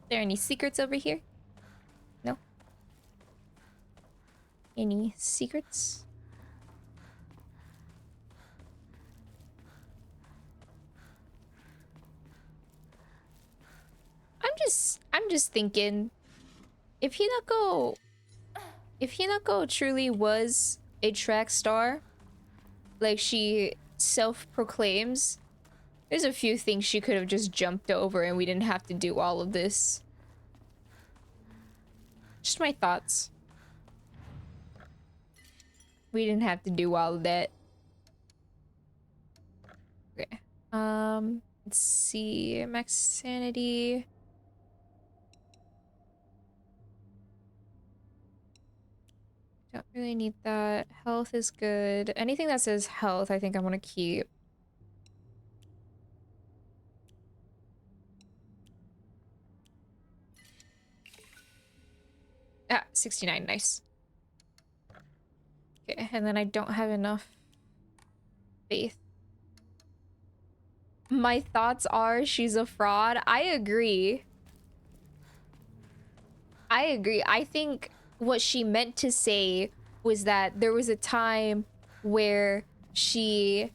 There any secrets over here? No? Any secrets? I'm just thinking, if Hinako truly was a track star, like she self-proclaims, there's a few things she could have just jumped over and we didn't have to do all of this. Just my thoughts. We didn't have to do all of that. Okay. Let's see. Max sanity. Don't really need that. Health is good. Anything that says health, I think I'm gonna keep. Ah, 69, nice. Okay, and then I don't have enough faith. My thoughts are she's a fraud. I agree. I think what she meant to say was that there was a time where she...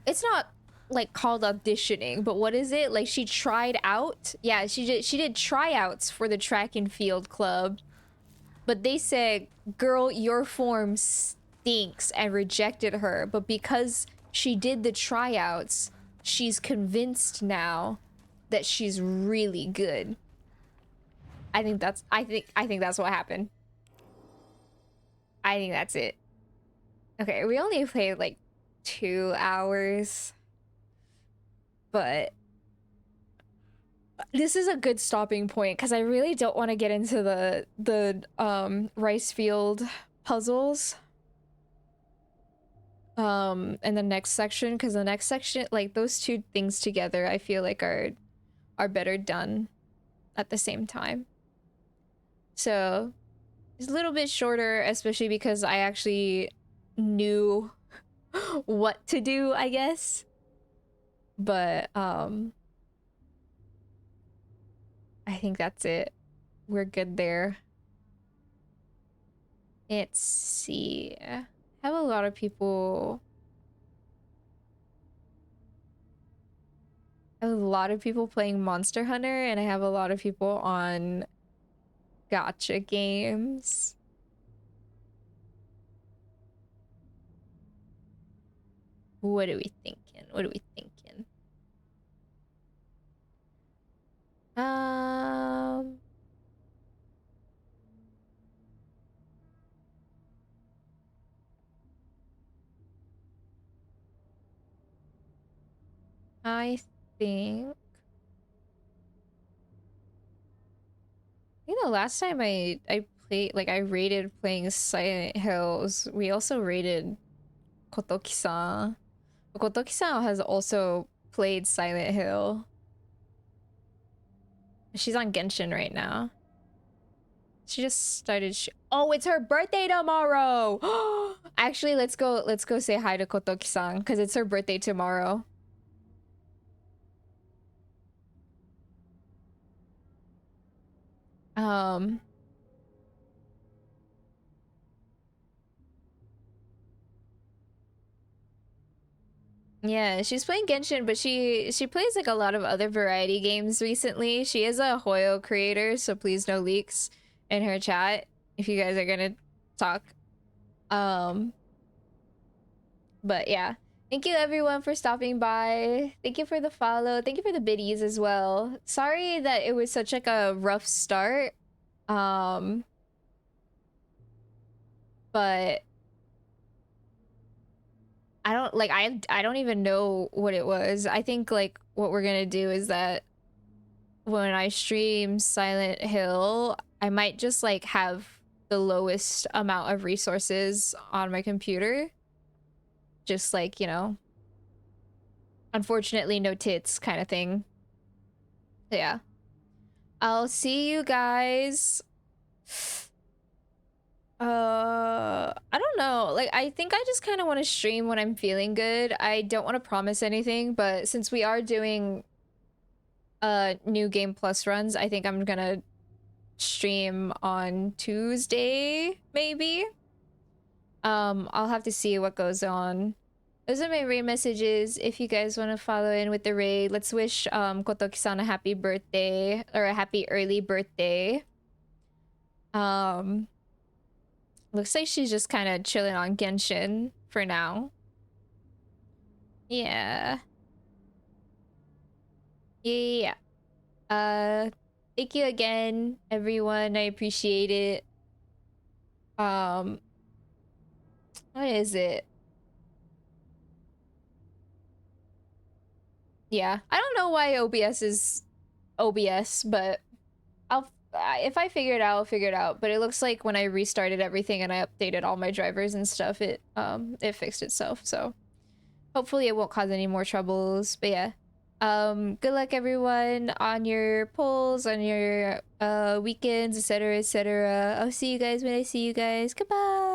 It's not like called auditioning, but what is it? Like she tried out? Yeah, she did tryouts for the track and field club. But they said, girl, your form stinks, and rejected her. But because she did the tryouts, she's convinced now that she's really good. I think that's what happened. I think that's it. Okay, we only played like 2 hours. But this is a good stopping point because I really don't want to get into the rice field puzzles in the next section, because the next section, like those two things together, I feel like are better done at the same time. So it's a little bit shorter, especially because I actually knew what to do, I guess. But I think that's it. We're good there. Let's see. I have a lot of people. I have a lot of people playing Monster Hunter, and I have a lot of people on gacha games. What are we thinking? What are we thinking? I think the last time I played, like I rated playing Silent Hills, we also rated Kotoki-san. Kotoki-san has also played Silent Hill. She's on Genshin right now. She just started. Oh, it's her birthday tomorrow. Actually, let's go say hi to Kotoki-san because it's her birthday tomorrow. Yeah, she's playing Genshin, but she plays like a lot of other variety games recently. She is a Hoyo creator, so please no leaks in her chat if you guys are gonna talk. But yeah. Thank you everyone for stopping by. Thank you for the follow. Thank you for the biddies as well. Sorry that it was such like a rough start. But I don't like I don't even know what it was. I think like what we're gonna do is that when I stream Silent Hill, I might just like have the lowest amount of resources on my computer. Just like, you know, unfortunately no tits kind of thing. So yeah. I'll see you guys. I don't know. Like, I think I just kind of want to stream when I'm feeling good. I don't want to promise anything, but since we are doing new game plus runs, I think I'm gonna stream on Tuesday, maybe. I'll have to see what goes on. Those are my raid messages. If you guys want to follow in with the raid, let's wish Kotoki-san a happy birthday or a happy early birthday. Looks like she's just kind of chilling on Genshin for now. Yeah. Yeah. Thank you again, everyone. I appreciate it. What is it? Yeah, I don't know why OBS is OBS, but if I figure it out, I'll figure it out. But it looks like when I restarted everything and I updated all my drivers and stuff, it fixed itself. So hopefully it won't cause any more troubles. But yeah, good luck everyone on your polls, on your weekends, etc., etc. I'll see you guys when I see you guys. Goodbye.